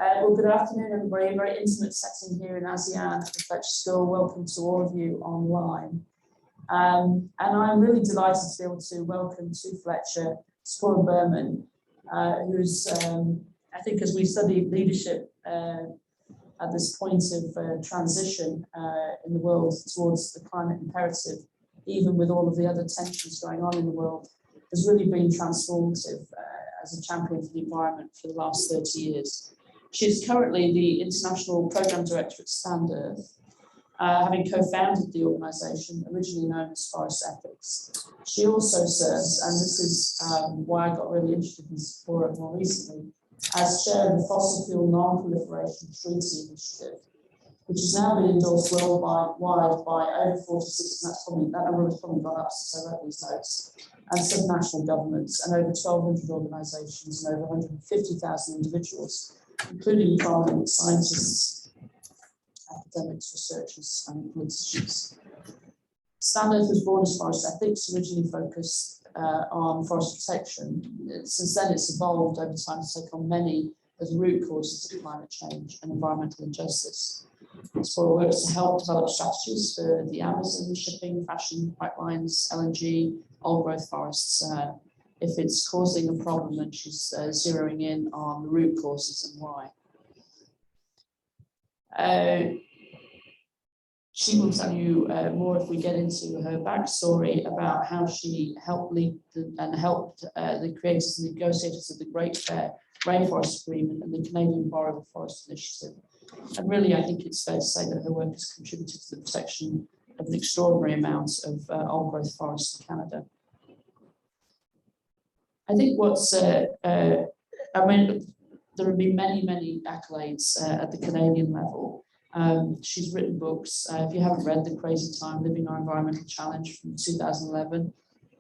Well, good afternoon, everybody. A very intimate setting here in ASEAN at the Fletcher School. Welcome to all of you online. And I'm really delighted to be able to welcome to Fletcher Tzeporah Berman, who's, I think, as we study leadership at this point of transition in the world towards the climate imperative, even with all of the other tensions going on in the world, has really been transformative as a champion for the environment for the last 30 years. She's currently the International Programme Director at Stand Earth, having co-founded the organisation, originally known as Forest Ethics. She also serves, and this is why I got really interested in Tzeporah more recently, as chair of the Fossil Fuel Non-Proliferation Treaty Initiative, which has now been endorsed worldwide by over 46, and that number has probably gone up since I wrote these notes, and subnational governments, and over 1,200 organisations and over 150,000 individuals, including prominent scientists, academics, researchers, and politicians. Stand Earth was born as Forest Ethics, originally focused on forest protection. Since then, it's evolved over time to take on many of the root causes of climate change and environmental injustice. Tzeporah works to help develop strategies for the Amazon, shipping, fashion, pipelines, LNG, old-growth forests. If it's causing a problem, then she's zeroing in on the root causes and why. She will tell you more if we get into her backstory about how she helped lead the creators and negotiators of the Great Fair Rainforest Agreement and the Canadian Boreal Forest Initiative. And really, I think it's fair to say that her work has contributed to the protection of an extraordinary amount of old-growth forests in Canada. I think I mean, there have been many accolades at the Canadian level. She's written books. If you haven't read The Crazy Time, Living Our Environmental Challenge from 2011,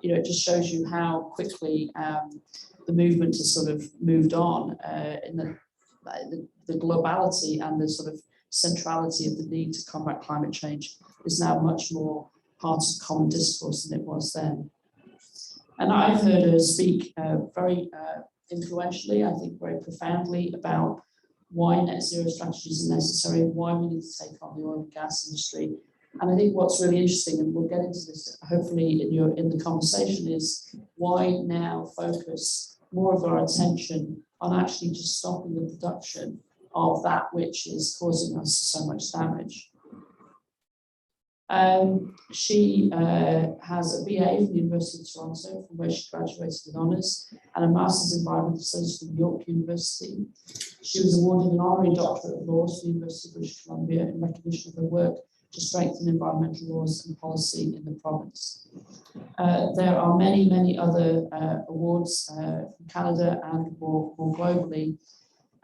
it just shows you how quickly the movement has sort of moved on in the globality and the sort of centrality of the need to combat climate change is now much more part of common discourse than it was then. And I've heard her speak very influentially, I think very profoundly, about why net zero strategies are necessary, why we need to take on the oil and gas industry. And I think what's really interesting, and we'll get into this hopefully in the conversation, is why now focus more of our attention on actually just stopping the production of that which is causing us so much damage. She has a BA from the University of Toronto, from where she graduated with honours, and a Master's in Environmental Studies from York University. She was awarded an honorary doctorate of laws from the University of British Columbia in recognition of her work to strengthen environmental laws and policy in the province. There are many other awards from Canada and more globally.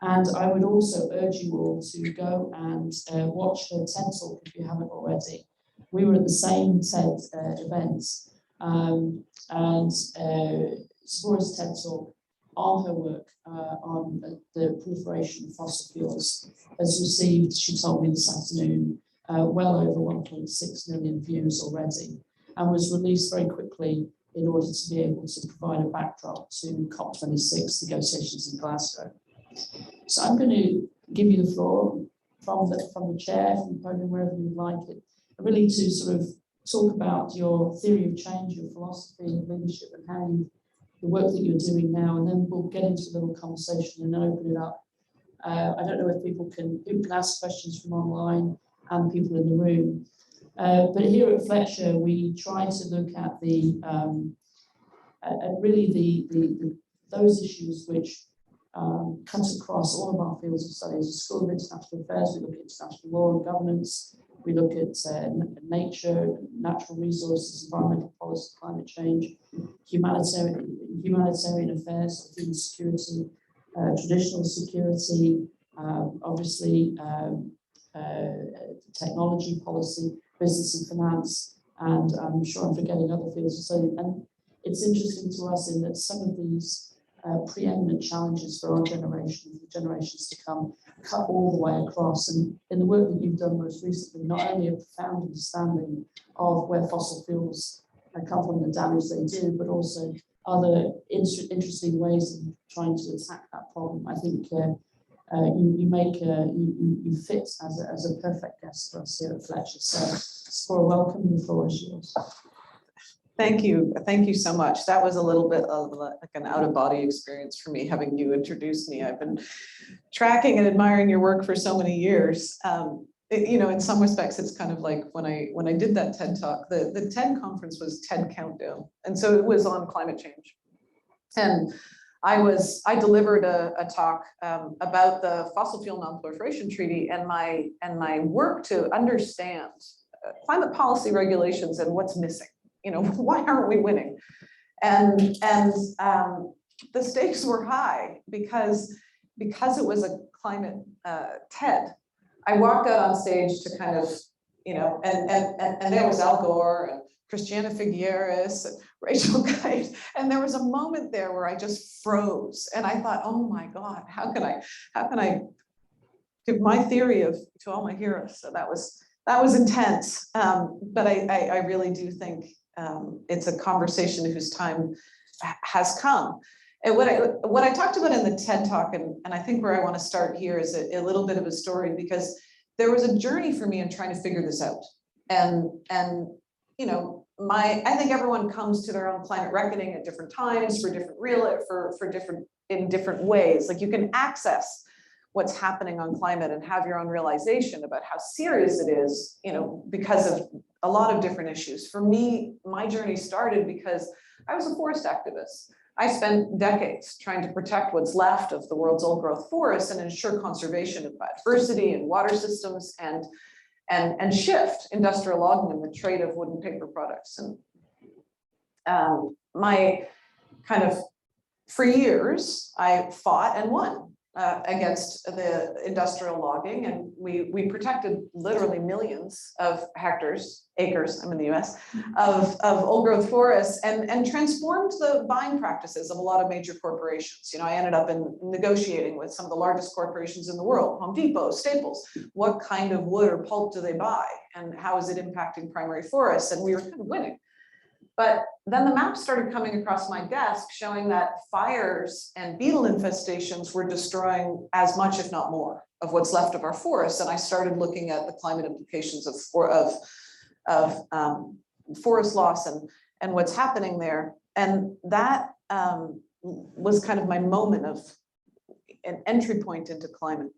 And I would also urge you all to go and watch her TED Talk if you haven't already. We were at the same TED event, and Tzeporah's TED Talk on her work on the proliferation of fossil fuels has received, she told me this afternoon, well over 1.6 million views already, and was released very quickly in order to be able to provide a backdrop to COP26 negotiations in Glasgow. So I'm going to give you the floor from the chair, from the podium, wherever you would like it, really to sort of talk about your theory of change, your philosophy of leadership, and how the work that you're doing now, and then we'll get into a little conversation and open it up. I don't know if people can ask questions from online and people in the room, but here at Fletcher we try to look at those issues which cut across all of our fields of study. As a School of International Affairs, we look at international law and governance. We look at nature, natural resources, environmental policy, climate change, humanitarian affairs, human security, traditional security, obviously technology policy, business and finance, and I'm sure I'm forgetting other fields of study. And it's interesting to us in that some of these preeminent challenges for our generation, the generations to come, cut all the way across. And in the work that you've done most recently, not only a profound understanding of where fossil fuels come from and the damage they do, but also other interesting ways of trying to attack that problem. I think you fit as a perfect guest for us here at Fletcher. So, Tzeporah, welcome. The floor is yours. Thank you so much. That was a little bit of like an out-of-body experience for me, having you introduce me. I've been tracking and admiring your work for so many years. In some respects, it's kind of like when I did that TED talk. The TED conference was TED Countdown, and so it was on climate change. And I delivered a talk about the fossil fuel non-proliferation treaty and my work to understand climate policy regulations and what's missing. Why aren't we winning? And the stakes were high because it was a climate TED. I walked out on stage to kind of, and there was Al Gore and Christiana Figueres and Rachel Kyte, and there was a moment there where I just froze, and I thought, oh my God, how can I give my theory to all my heroes? So that was intense, but I really do think it's a conversation whose time has come. And what I talked about in the TED Talk, and I think where I want to start here is a little bit of a story, because there was a journey for me in trying to figure this out. And I think everyone comes to their own climate reckoning at different times for different ways. Like, you can access what's happening on climate and have your own realization about how serious it is, because of a lot of different issues. For me, my journey started because I was a forest activist. I spent decades trying to protect what's left of the world's old growth forests and ensure conservation of biodiversity and water systems, and shift industrial logging and the trade of wood and paper products. And for years, I fought and won against the industrial logging, and we protected literally millions of acres, I'm in the US, of old growth forests, and transformed the buying practices of a lot of major corporations. I ended up negotiating with some of the largest corporations in the world, Home Depot, Staples. What kind of wood or pulp do they buy, and how is it impacting primary forests? And we were kind of winning. But then the maps started coming across my desk showing that fires and beetle infestations were destroying as much, if not more, of what's left of our forests. And I started looking at the climate implications of forest loss and what's happening there. And that was kind of my moment of an entry point into climate.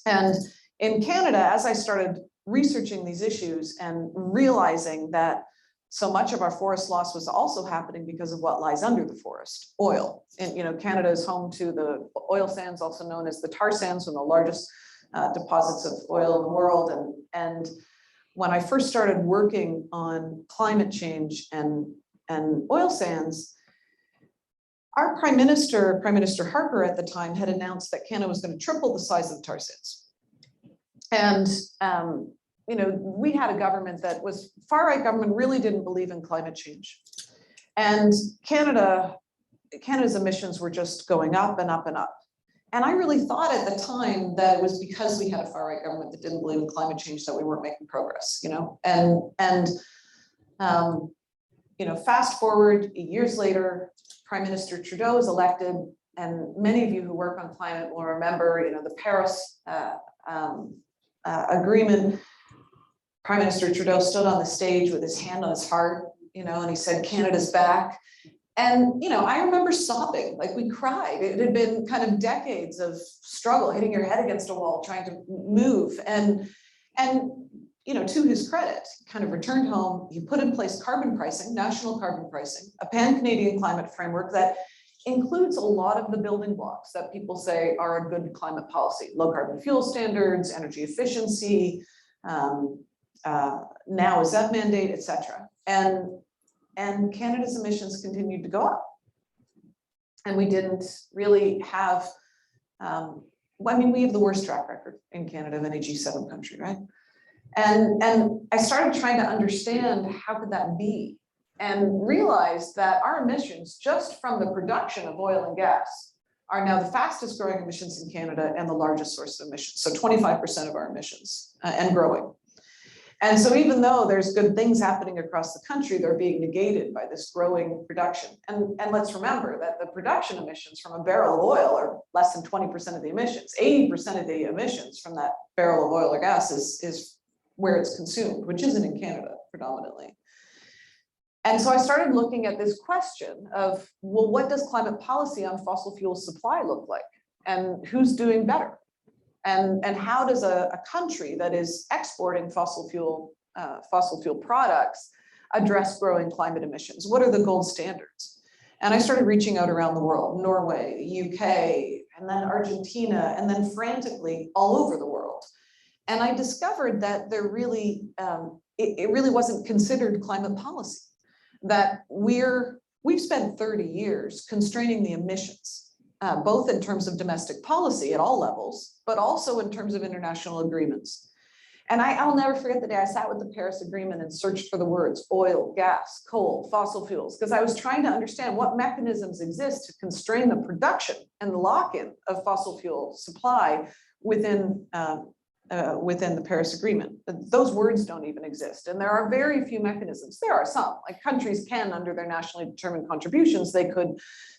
And in Canada, as I started researching these issues and realizing that so much of our forest loss was also happening because of what lies under the forest, oil. And Canada is home to the oil sands, also known as the tar sands, one of the largest deposits of oil in the world. And when I first started working on climate change and oil sands, our Prime Minister Harper at the time, had announced that Canada was going to triple the size of the tar sands. And we had a government that was far-right government, really didn't believe in climate change. And Canada's emissions were just going up and up and up. And I really thought at the time that it was because we had a far-right government that didn't believe in climate change that we weren't making progress, fast forward years later, Prime Minister Trudeau is elected, and many of you who work on climate will remember, the Paris agreement. Prime Minister Trudeau stood on the stage with his hand on his heart, and he said, "Canada's back." And, I remember sobbing, like we cried. It had been kind of decades of struggle, hitting your head against a wall, trying to move. And to his credit, kind of returned home. He put in place carbon pricing, national carbon pricing, a pan-Canadian climate framework that includes a lot of the building blocks that people say are a good climate policy: low carbon fuel standards, energy efficiency, now a ZEV mandate, etc. And Canada's emissions continued to go up. And we didn't really have, we have the worst track record in Canada of any G7 country, right? And I started trying to understand how could that be, and realized that our emissions just from the production of oil and gas are now the fastest growing emissions in Canada and the largest source of emissions. So 25% of our emissions and growing. And so even though there's good things happening across the country, they're being negated by this growing production. And let's remember that the production emissions from a barrel of oil are less than 20% of the emissions. 80% of the emissions from that barrel of oil or gas is where it's consumed, which isn't in Canada predominantly. And so I started looking at this question of, well, what does climate policy on fossil fuel supply look like? And who's doing better? And how does a country that is exporting fossil fuel products address growing climate emissions? What are the gold standards? And I started reaching out around the world, Norway, UK, and then Argentina, and then frantically all over the world. And I discovered that there really, it really wasn't considered climate policy, that we've spent 30 years constraining the emissions, both in terms of domestic policy at all levels, but also in terms of international agreements. And I'll never forget the day I sat with the Paris Agreement and searched for the words oil, gas, coal, fossil fuels, because I was trying to understand what mechanisms exist to constrain the production and the lock-in of fossil fuel supply within the Paris Agreement. Those words don't even exist. And there are very few mechanisms. There are some, like countries can, under their nationally determined contributions, they could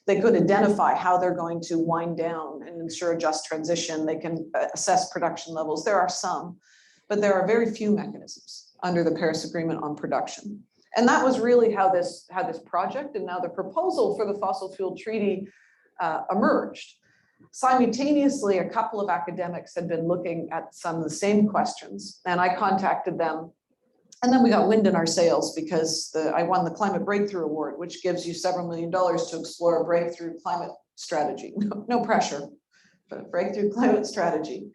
identify how they're going to wind down and ensure a just transition. They can assess production levels. There are some, but there are very few mechanisms under the Paris Agreement on production. And that was really how this project and now the proposal for the fossil fuel treaty emerged. Simultaneously, a couple of academics had been looking at some of the same questions, and I contacted them. And then we got wind in our sails because I won the Climate Breakthrough Award, which gives you several $1 million to explore a breakthrough climate strategy. No pressure, but a breakthrough climate strategy.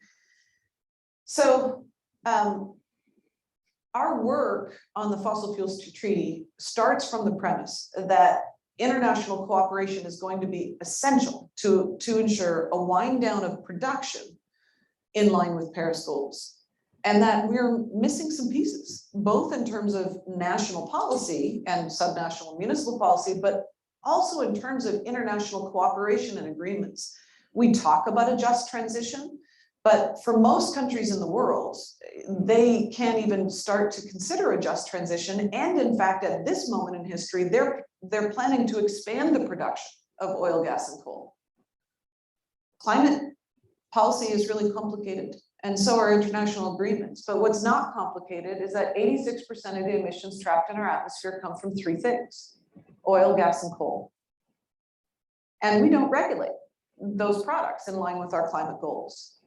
So our work on the fossil fuels treaty starts from the premise that international cooperation is going to be essential to ensure a wind down of production in line with Paris goals. And that we're missing some pieces, both in terms of national policy and subnational municipal policy, but also in terms of international cooperation and agreements. We talk about a just transition, but for most countries in the world, they can't even start to consider a just transition. And in fact, at this moment in history, they're planning to expand the production of oil, gas, and coal. Climate policy is really complicated, and so are international agreements. But what's not complicated is that 86% of the emissions trapped in our atmosphere come from three things: oil, gas, and coal. And we don't regulate those products in line with our climate goals.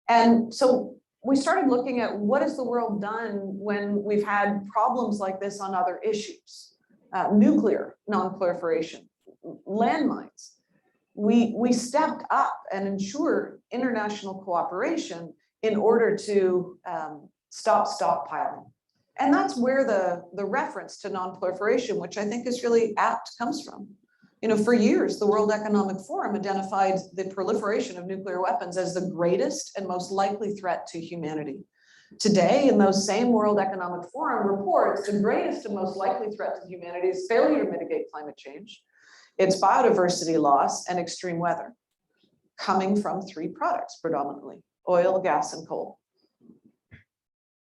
And so we started looking at what has the world done when we've had problems like this on other issues. Nuclear non-proliferation, landmines. We stepped up and ensured international cooperation in order to stop stockpiling. And that's where the reference to non-proliferation, which I think is really apt, comes from. You know, for years, the World Economic Forum identified the proliferation of nuclear weapons as the greatest and most likely threat to humanity. Today, in those same World Economic Forum reports, the greatest and most likely threat to humanity is failure to mitigate climate change, its biodiversity loss, and extreme weather, coming from three products predominantly: oil, gas, and coal.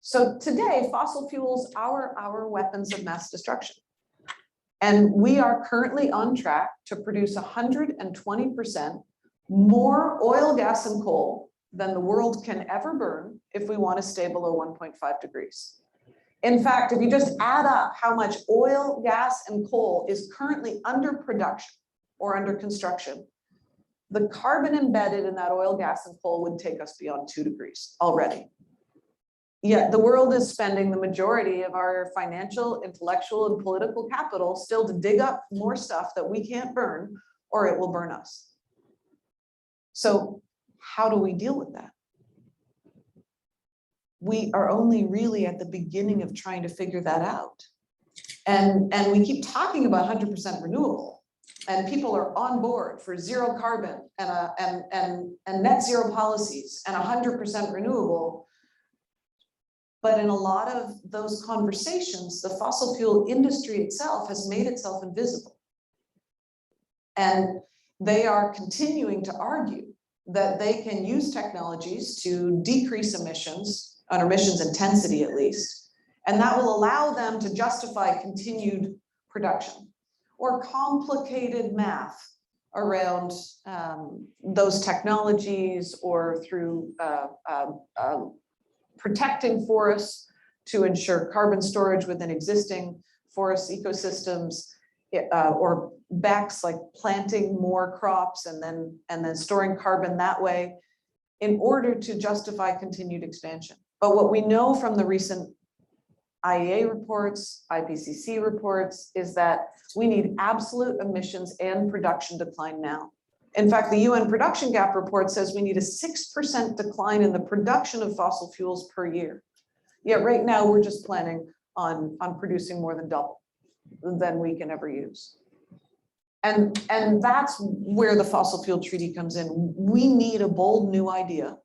So today, fossil fuels are our weapons of mass destruction. And we are currently on track to produce 120% more oil, gas, and coal than the world can ever burn if we want to stay below 1.5 degrees. In fact, if you just add up how much oil, gas, and coal is currently under production or under construction, the carbon embedded in that oil, gas, and coal would take us beyond 2 degrees already. Yet the world is spending the majority of our financial, intellectual, and political capital still to dig up more stuff that we can't burn, or it will burn us. So how do we deal with that? We are only really at the beginning of trying to figure that out. And we keep talking about 100% renewable, and people are on board for zero carbon and net zero policies and 100% renewable. But in a lot of those conversations, the fossil fuel industry itself has made itself invisible. And they are continuing to argue that they can use technologies to decrease emissions on emissions intensity at least. And that will allow them to justify continued production or complicated math around those technologies, or through protecting forests to ensure carbon storage within existing forest ecosystems, or BECCS, like planting more crops and then storing carbon that way, in order to justify continued expansion. But what we know from the recent IEA reports, IPCC reports, is that we need absolute emissions and production decline now. In fact, the UN production gap report says we need a 6% decline in the production of fossil fuels per year. Yet right now we're just planning on producing more than double than we can ever use. And that's where the fossil fuel treaty comes in. We need a bold new idea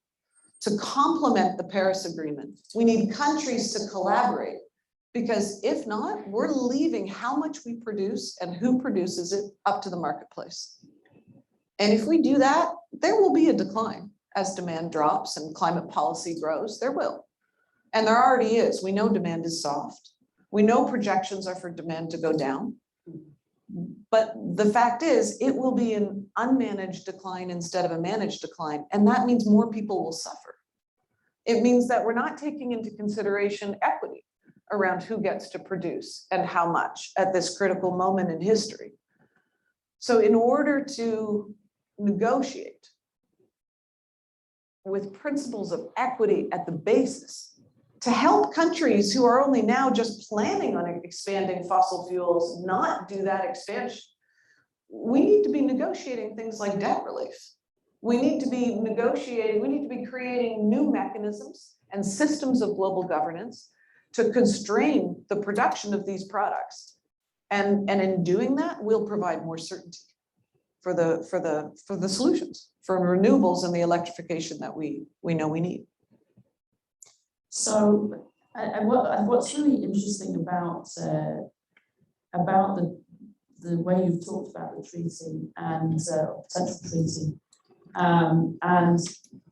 to complement the Paris Agreement. We need countries to collaborate, because if not, we're leaving how much we produce and who produces it up to the marketplace. And if we do that, there will be a decline as demand drops and climate policy grows. There will. And there already is. We know demand is soft. We know projections are for demand to go down. But the fact is, it will be an unmanaged decline instead of a managed decline. And that means more people will suffer. It means that we're not taking into consideration equity around who gets to produce and how much at this critical moment in history. So in order to negotiate with principles of equity at the basis, to help countries who are only now just planning on expanding fossil fuels not do that expansion, we need to be negotiating things like debt relief. We need to be negotiating, we need to be creating new mechanisms and systems of global governance to constrain the production of these products. And in doing that, we'll provide more certainty for the solutions, for renewables and the electrification that we know we need. So, what's really interesting about the way you've talked about the treaty and potential treaty, and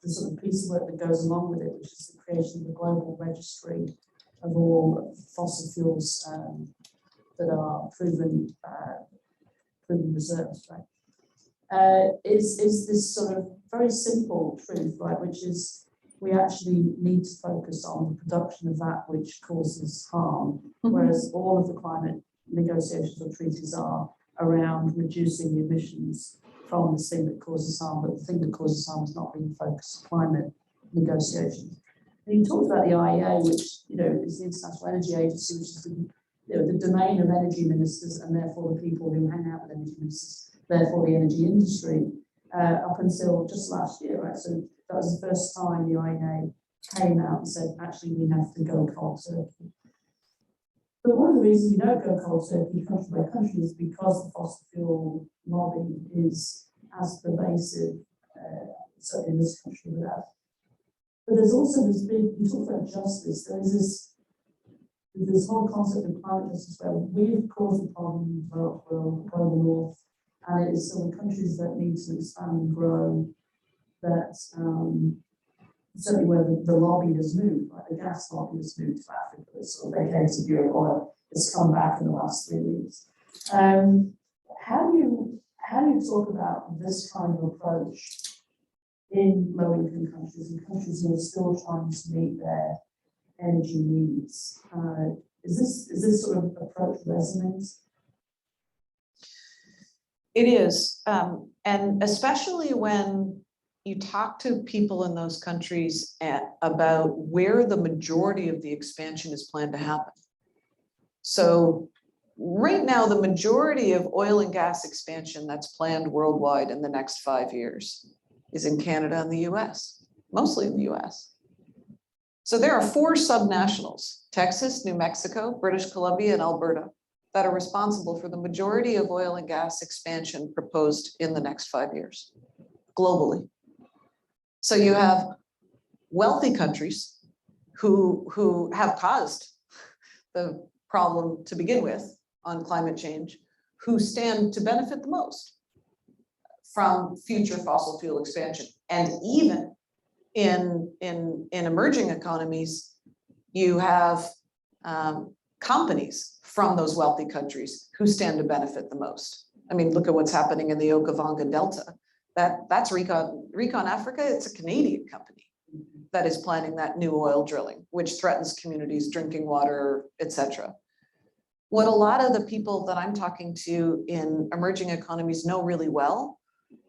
the sort of piece of work that goes along with it, which is the creation of the global registry of all fossil fuels that are proven reserves, right? Is this sort of very simple truth, right, which is, we actually need to focus on the production of that which causes harm, whereas all of the climate negotiations or treaties are around reducing the emissions from the thing that causes harm, but the thing that causes harm is not being the focus of climate negotiations. And you talked about the IEA, which is the International Energy Agency, which is the domain of energy ministers, and therefore the people who hang out with energy ministers, therefore the energy industry, up until just last year, right? So that was the first time the IEA came out and said, actually, we have to go cold turkey. But one of the reasons we don't go cold turkey country by country is because the fossil fuel lobby is as pervasive, certainly in this country with us. But there's also this big, you talk about justice, there is this whole concept of climate justice where we've caused the problem in the developed world, the global north, and it is still the countries that need to expand and grow that certainly where the lobby has moved, like the gas lobby has moved to Africa, it's sort of vacated Europe oil, it's come back in the last 3 weeks. How do you talk about this kind of approach in low-income countries and countries who are still trying to meet their energy needs? Is this sort of approach resonant? It is, and especially when you talk to people in those countries about where the majority of the expansion is planned to happen. So right now, the majority of oil and gas expansion that's planned worldwide in the next 5 years is in Canada and the US, mostly in the US. So there are 4 subnationals, Texas, New Mexico, British Columbia, and Alberta, that are responsible for the majority of oil and gas expansion proposed in the next 5 years, globally. So you have wealthy countries who have caused the problem to begin with on climate change, who stand to benefit the most from future fossil fuel expansion. And even in emerging economies, you have companies from those wealthy countries who stand to benefit the most. I mean, look at what's happening in the Okavango Delta. That's Recon Africa. It's a Canadian company that is planning that new oil drilling, which threatens communities, drinking water, etc. What a lot of the people that I'm talking to in emerging economies know really well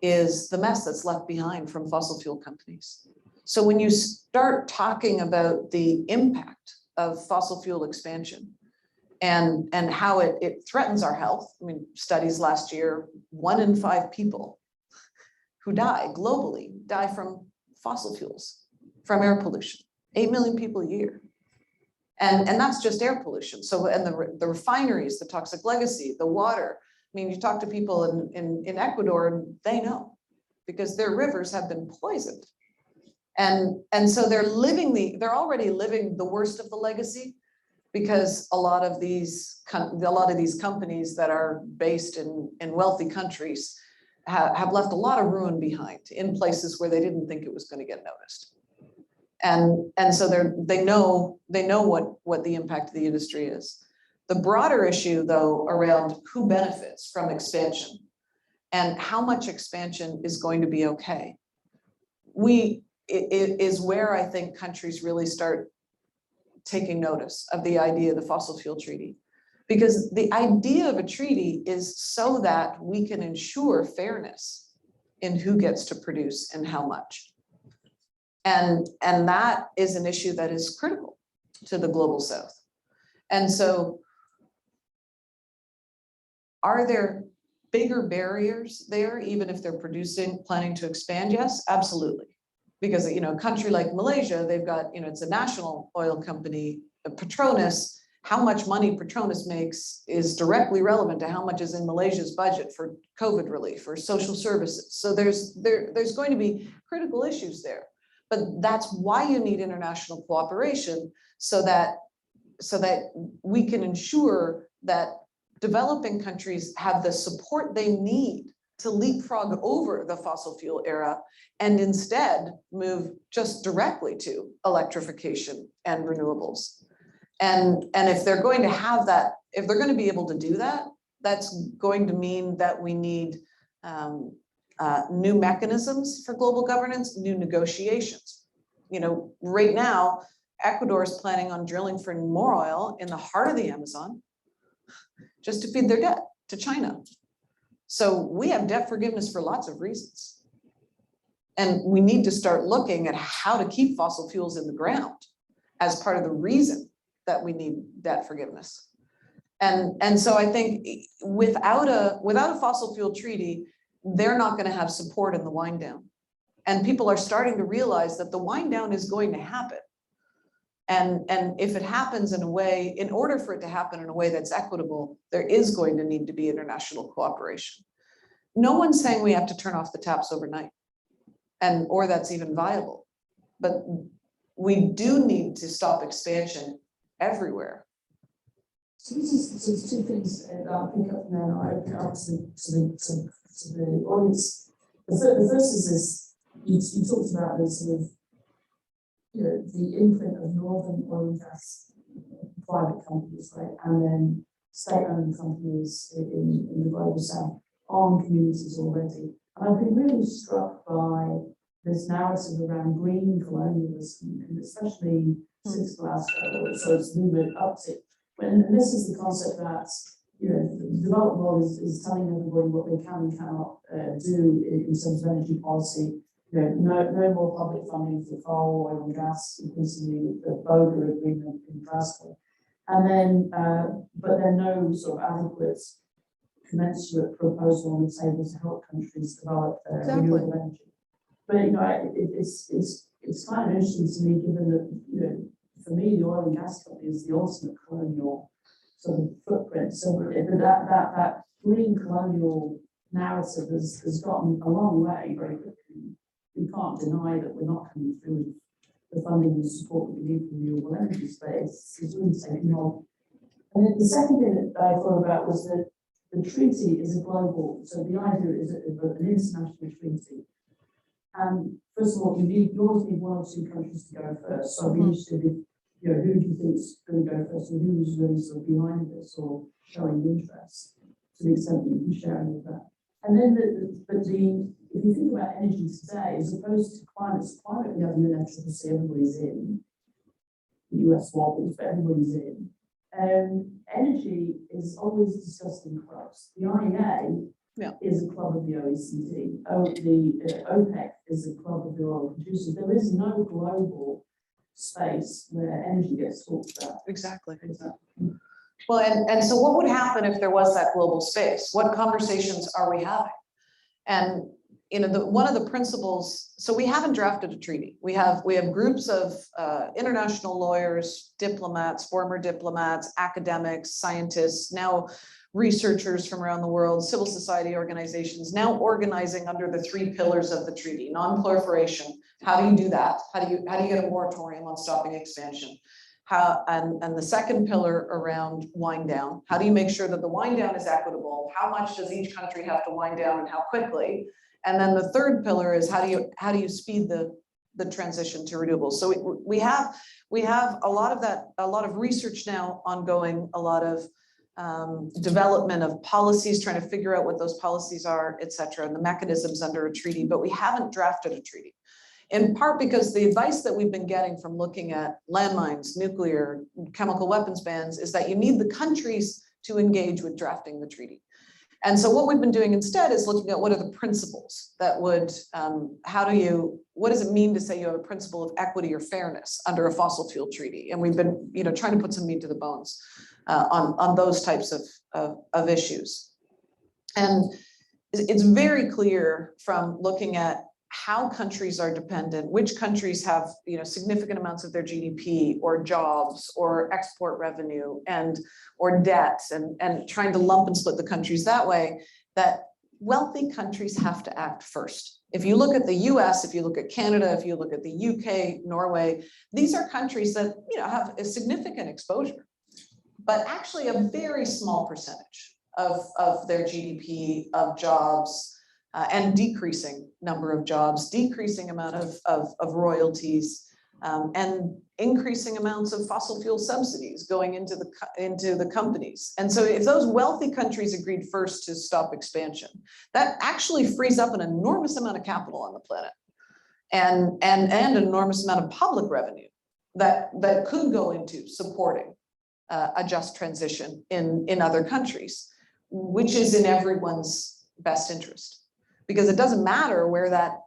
is the mess that's left behind from fossil fuel companies. So when you start talking about the impact of fossil fuel expansion and how it threatens our health, I mean, studies last year, 1 in 5 people who die globally die from fossil fuels, from air pollution, 8 million people a year. And that's just air pollution. So, and the refineries, the toxic legacy, the water. I mean, you talk to people in Ecuador and they know because their rivers have been poisoned. And so they're already living the worst of the legacy because a lot of these companies that are based in wealthy countries have left a lot of ruin behind in places where they didn't think it was going to get noticed. And so they know what the impact of the industry is. The broader issue, though, around who benefits from expansion and how much expansion is going to be okay, it is where I think countries really start taking notice of the idea of the fossil fuel treaty. Because the idea of a treaty is so that we can ensure fairness in who gets to produce and how much. And that is an issue that is critical to the global south. And so are there bigger barriers there, even if they're planning to expand? Yes, absolutely. Because, you know, a country like Malaysia, they've got, you know, it's a national oil company, Petronas. How much money Petronas makes is directly relevant to how much is in Malaysia's budget for COVID relief or social services. So there's going to be critical issues there. But that's why you need international cooperation so that we can ensure that developing countries have the support they need to leapfrog over the fossil fuel era and instead move just directly to electrification and renewables. And if they're going to have that, if they're going to be able to do that, that's going to mean that we need new mechanisms for global governance, new negotiations. You know, right now, Ecuador is planning on drilling for more oil in the heart of the Amazon just to feed their debt to China. So we have debt forgiveness for lots of reasons. And we need to start looking at how to keep fossil fuels in the ground as part of the reason that we need debt forgiveness. And so I think without a fossil fuel treaty, they're not going to have support in the wind down. And people are starting to realize that the wind down is going to happen. And if it happens in a way, in order for it to happen in a way that's equitable, there is going to need to be international cooperation. No one's saying we have to turn off the taps overnight, or that's even viable. But we do need to stop expansion everywhere. So this is two things that I'll pick up now. I pick up to the audience. The first is this: you talked about the sort of, you know, the imprint of northern oil and gas private companies, right, and then state-owned companies in the global south on communities already. And I've been really struck by this narrative around green colonialism, and especially since Glasgow, so it's movement uptick. And this is the concept that, you know, the developed world is telling everybody what they can and cannot do in terms of energy policy. You know, no more public funding for coal, oil and gas, increasingly the BOGA agreement in Glasgow. And then, but then no sort of adequate commensurate proposal on the table to help countries develop renewable energy. But, you know, it's kind of interesting to me, given that, you know, for me, the oil and gas company is the ultimate colonial sort of footprint. So that green colonial narrative has gotten a long way very quickly. We can't deny that we're not coming through with the funding and support that we need from the renewable energy space. It's really taking off. And then the second thing that I thought about was that the treaty is a global, so the idea is an international treaty. And first of all, you always need one or two countries to go first. So I'd be interested in, who do you think is going to go first, and who's really sort of behind this or showing interest to the extent that you can share any of that. And then, if you think about energy today, as opposed to climate, we have UNFCCC, everybody's in. The US wobbles, but everybody's in. Energy is always discussed in clubs. The IEA is a club of the OECD. The OPEC is a club of the oil producers. There is no global space where energy gets talked about. Exactly. Well, and so what would happen if there was that global space? What conversations are we having? And one of the principles, so we haven't drafted a treaty. We have groups of international lawyers, diplomats, former diplomats, academics, scientists, now researchers from around the world, civil society organizations, now organizing under the 3 pillars of the treaty. Non-proliferation, how do you do that? How do you get a moratorium on stopping expansion? And the second pillar around wind down, how do you make sure that the wind down is equitable? How much does each country have to wind down and how quickly? And then the third pillar is how do you speed the transition to renewables? So we have a lot of research now ongoing, a lot of development of policies, trying to figure out what those policies are, et cetera, and the mechanisms under a treaty, but we haven't drafted a treaty. In part because the advice that we've been getting from looking at landmines, nuclear, chemical weapons bans is that you need the countries to engage with drafting the treaty. And so what we've been doing instead is looking at what are the principles that would, what does it mean to say you have a principle of equity or fairness under a fossil fuel treaty? And we've been, trying to put some meat to the bones on those types of issues. And it's very clear from looking at how countries are dependent, which countries have significant amounts of their GDP or jobs or export revenue or debt and trying to lump and split the countries that way, that wealthy countries have to act first. If you look at the US, if you look at Canada, if you look at the UK, Norway, these are countries that have a significant exposure, but actually a very small percentage of their GDP, of jobs, and decreasing number of jobs, decreasing amount of royalties, and increasing amounts of fossil fuel subsidies going into the companies. And so if those wealthy countries agreed first to stop expansion, that actually frees up an enormous amount of capital on the planet and an enormous amount of public revenue that could go into supporting a just transition in other countries, which is in everyone's best interest. Because it doesn't matter where that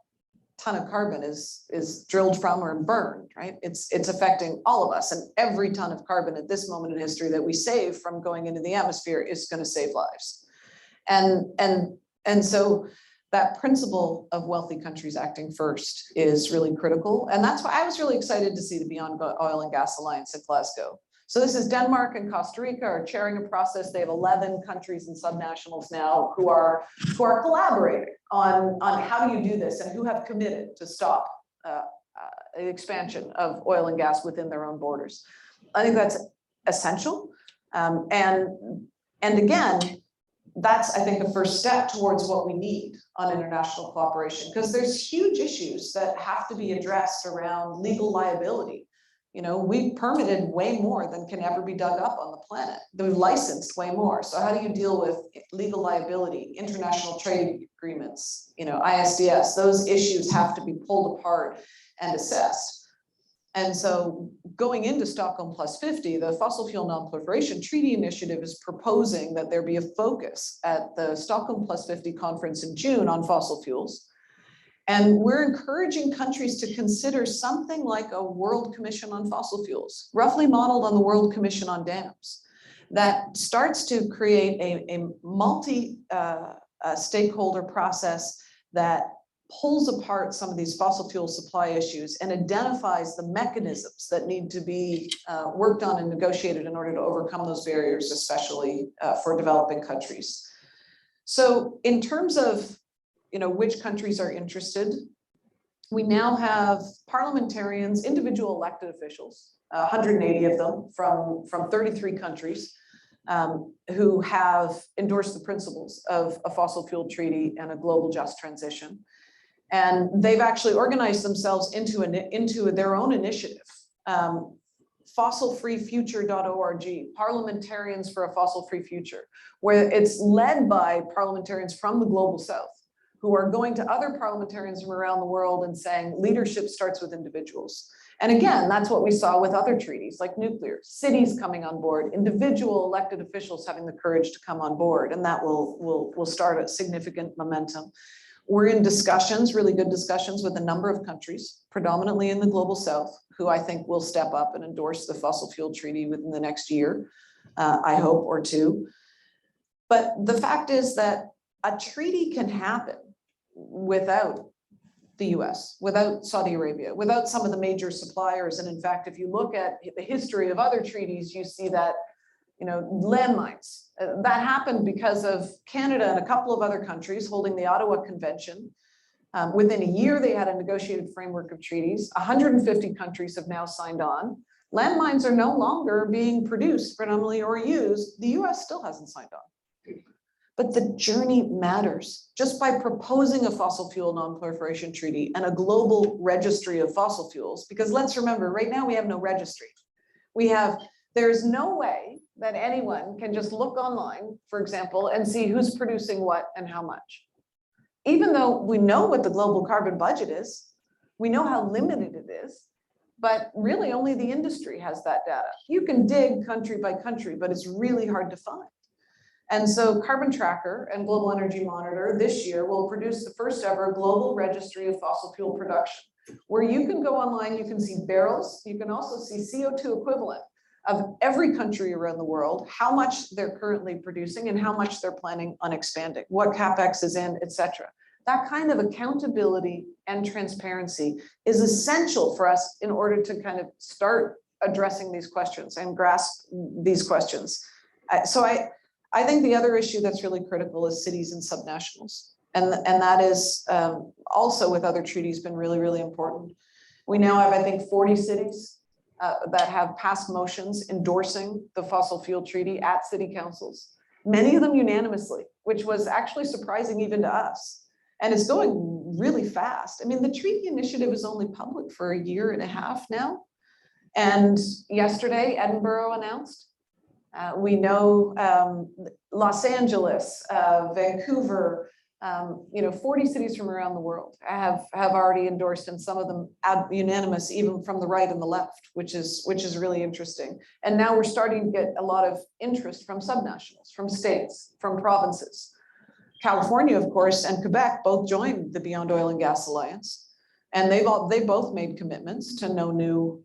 ton of carbon is drilled from or burned, right? It's affecting all of us, and every ton of carbon at this moment in history that we save from going into the atmosphere is going to save lives. And so that principle of wealthy countries acting first is really critical. And that's why I was really excited to see the Beyond Oil and Gas Alliance in Glasgow. So this is Denmark and Costa Rica are chairing a process. They have 11 countries and subnationals now who are collaborating on how do you do this and who have committed to stop the expansion of oil and gas within their own borders. I think that's essential. And again, that's, I think, the first step towards what we need on international cooperation, because there's huge issues that have to be addressed around legal liability. We've permitted way more than can ever be dug up on the planet. We've licensed way more. So how do you deal with legal liability, international trade agreements, ISDS? Those issues have to be pulled apart and assessed. And so going into Stockholm Plus 50, the Fossil Fuel Non-Proliferation Treaty Initiative is proposing that there be a focus at the Stockholm Plus 50 conference in June on fossil fuels. And we're encouraging countries to consider something like a World Commission on Fossil Fuels, roughly modeled on the World Commission on Dams, that starts to create a multi-stakeholder process that pulls apart some of these fossil fuel supply issues and identifies the mechanisms that need to be worked on and negotiated in order to overcome those barriers, especially for developing countries. So in terms of which countries are interested, we now have parliamentarians, individual elected officials, 180 of them from 33 countries who have endorsed the principles of a fossil fuel treaty and a global just transition. And they've actually organized themselves into their own initiative. Fossilfreefuture.org, Parliamentarians for a Fossil-Free Future, where it's led by parliamentarians from the Global South, who are going to other parliamentarians from around the world and saying leadership starts with individuals. And again, that's what we saw with other treaties like nuclear, cities coming on board, individual elected officials having the courage to come on board, and that will start a significant momentum. We're in discussions, really good discussions with a number of countries, predominantly in the Global South, who I think will step up and endorse the fossil fuel treaty within the next year, I hope, or two. But the fact is that a treaty can happen without the US, without Saudi Arabia, without some of the major suppliers. And in fact, if you look at the history of other treaties, you see that, landmines, that happened because of Canada and a couple of other countries holding the Ottawa Convention. Within a year, they had a negotiated framework of treaties. 150 countries have now signed on. Landmines are no longer being produced predominantly or used. The US still hasn't signed on. But the journey matters. Just by proposing a fossil fuel non-proliferation treaty and a global registry of fossil fuels, because let's remember, right now we have no registry. There's no way that anyone can just look online, for example, and see who's producing what and how much. Even though we know what the global carbon budget is, we know how limited it is, but really only the industry has that data. You can dig country by country, but it's really hard to find. And so Carbon Tracker and Global Energy Monitor this year will produce the first ever global registry of fossil fuel production, where you can go online, you can see barrels, you can also see CO2 equivalent of every country around the world, how much they're currently producing and how much they're planning on expanding, what CapEx is in, et cetera. That kind of accountability and transparency is essential for us in order to kind of start addressing these questions and grasp these questions. So I think the other issue that's really critical is cities and subnationals. And that is also with other treaties been really, really important. We now have, I think, 40 cities that have passed motions endorsing the fossil fuel treaty at city councils, many of them unanimously, which was actually surprising even to us. And it's going really fast. I mean, the treaty initiative is only public for a year and a half now. And yesterday, Edinburgh announced. We know Los Angeles, Vancouver, 40 cities from around the world have already endorsed, and some of them unanimous, even from the right and the left, which is really interesting. And now we're starting to get a lot of interest from subnationals, from states, from provinces. California, of course, and Quebec both joined the Beyond Oil and Gas Alliance, and they both made commitments to no new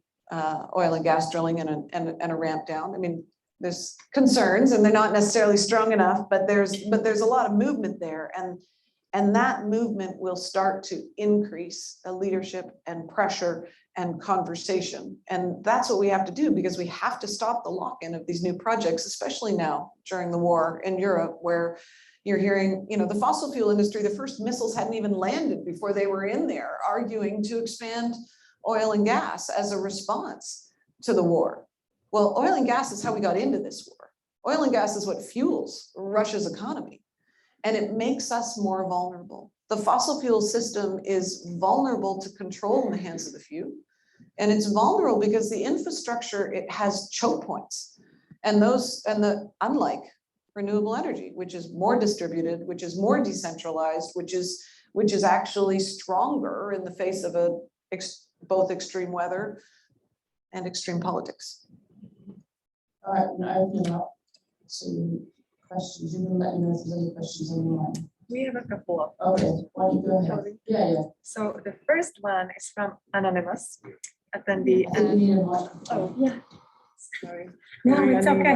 oil and gas drilling and a ramp down. I mean, there's concerns and they're not necessarily strong enough, but there's a lot of movement there, and that movement will start to increase the leadership and pressure and conversation. And that's what we have to do, because we have to stop the lock-in of these new projects, especially now during the war in Europe, where you're hearing, the fossil fuel industry, the first missiles hadn't even landed before they were in there arguing to expand oil and gas as a response to the war. Well, oil and gas is how we got into this war. Oil and gas is what fuels Russia's economy, and it makes us more vulnerable. The fossil fuel system is vulnerable to control in the hands of the few, and it's vulnerable because the infrastructure, it has choke points, and unlike renewable energy, which is more distributed, which is more decentralized, which is actually stronger in the face of both extreme weather and extreme politics. All right, I'm opening up to questions. You can let me know if there's any questions online. We have a couple of. Okay, why don't you go ahead? Yeah. So the first one is from Anonymous attendee. I think you need a microphone. Oh, yeah. Sorry. No, it's okay.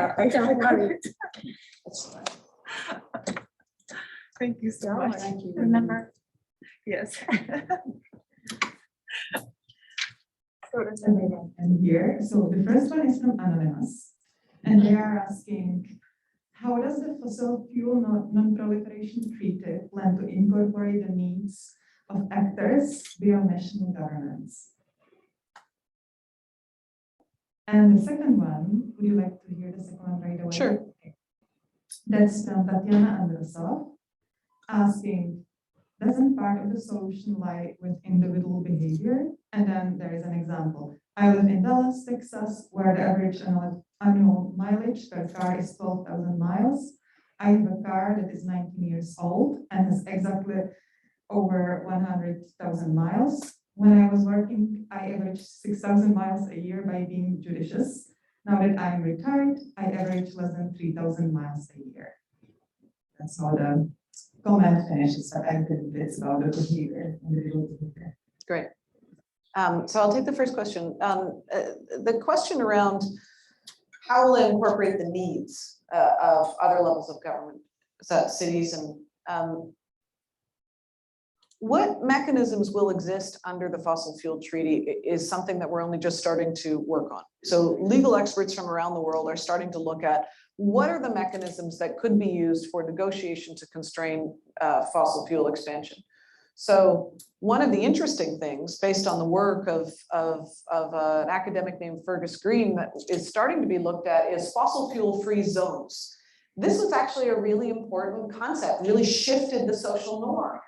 That's fine. Thank you so Oh, much. thank you. Remember? Yes. And here, so the first one is from Anonymous, and they are asking, how does the fossil fuel non-proliferation treaty plan to incorporate the needs of actors beyond national governments? And the second one, would you like to hear the second one right away? Sure. Okay. That's from Tatiana Androsov, asking, doesn't part of the solution lie with individual behavior? And then there is an example. I live in Dallas, Texas, where the average annual mileage per car is 12,000 miles. I have a car that is 19 years old and has exactly over 100,000 miles. When I was working, I averaged 6,000 miles a year by being judicious. Now that I'm retired, I average less than 3,000 miles a year. That's how the comment finishes. So I think it's about the behavior, individual behavior. Great. So I'll take the first question. The question around how will it incorporate the needs of other levels of government, so cities, and what mechanisms will exist under the fossil fuel treaty is something that we're only just starting to work on. So legal experts from around the world are starting to look at what are the mechanisms that could be used for negotiation to constrain fossil fuel expansion. So one of the interesting things, based on the work of an academic named Fergus Green, that is starting to be looked at, is fossil fuel free zones. This was actually a really important concept, really shifted the social norm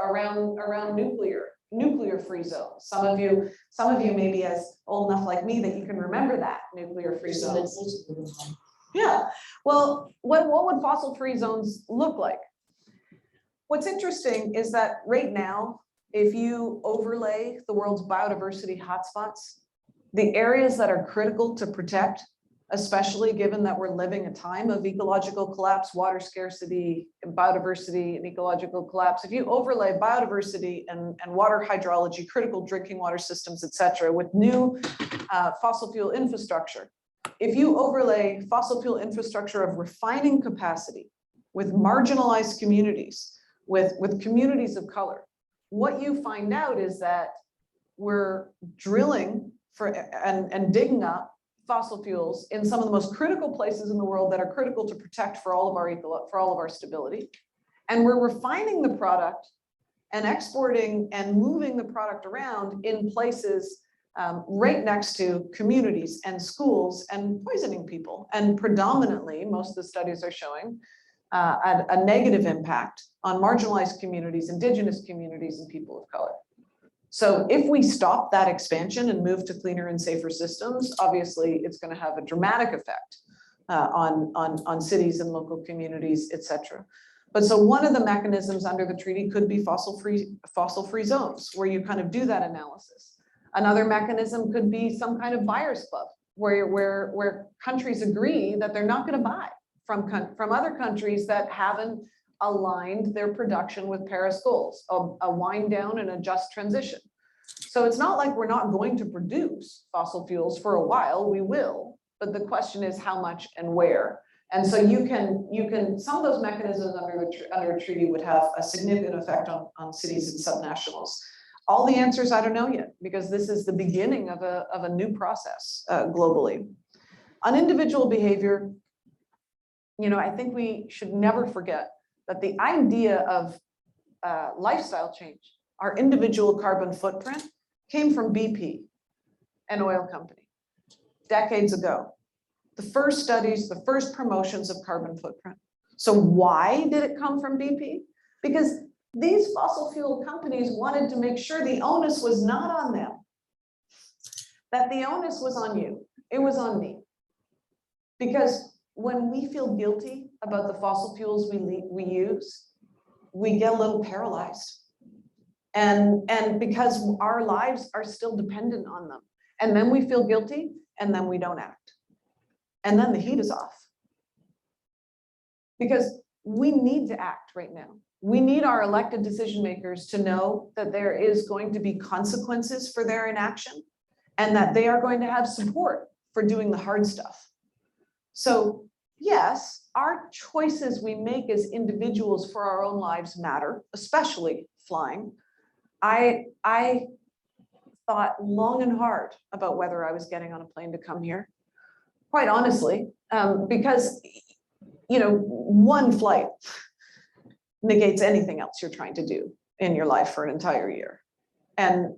around nuclear free zones. Some of you may be as old enough like me that you can remember that, nuclear free zones. Yeah, well, what would fossil free zones look like? What's interesting is that right now, if you overlay the world's biodiversity hotspots, the areas that are critical to protect, especially given that we're living a time of ecological collapse, water scarcity, biodiversity, and ecological collapse. If you overlay biodiversity and water hydrology, critical drinking water systems, et cetera, with new fossil fuel infrastructure, if you overlay fossil fuel infrastructure of refining capacity with marginalized communities, with communities of color, what you find out is that we're drilling for and digging up fossil fuels in some of the most critical places in the world that are critical to protect for all of our stability. And we're refining the product and exporting and moving the product around in places right next to communities and schools and poisoning people. And predominantly, most of the studies are showing a negative impact on marginalized communities, indigenous communities, and people of color. So if we stop that expansion and move to cleaner and safer systems, obviously it's going to have a dramatic effect on cities and local communities, et cetera. But so one of the mechanisms under the treaty could be fossil-free zones, where you kind of do that analysis. Another mechanism could be some kind of buyers club, where countries agree that they're not going to buy from other countries that haven't aligned their production with Paris goals, a wind down and a just transition. So it's not like we're not going to produce fossil fuels for a while, we will, but the question is how much and where. And so you can some of those mechanisms under a treaty would have a significant effect on cities and subnationals. All the answers I don't know yet, because this is the beginning of a new process globally. On individual behavior, I think we should never forget that the idea of lifestyle change, our individual carbon footprint, came from BP, an oil company, decades ago. The first studies, the first promotions of carbon footprint. So why did it come from BP? Because these fossil fuel companies wanted to make sure the onus was not on them, that the onus was on you. It was on me. Because when we feel guilty about the fossil fuels we use, we get a little paralyzed. And because our lives are still dependent on them. And then we feel guilty, and then we don't act. And then the heat is off. Because we need to act right now. We need our elected decision makers to know that there is going to be consequences for their inaction, and that they are going to have support for doing the hard stuff. So yes, our choices we make as individuals for our own lives matter, especially flying. I thought long and hard about whether I was getting on a plane to come here, quite honestly, because, one flight negates anything else you're trying to do in your life for an entire year. And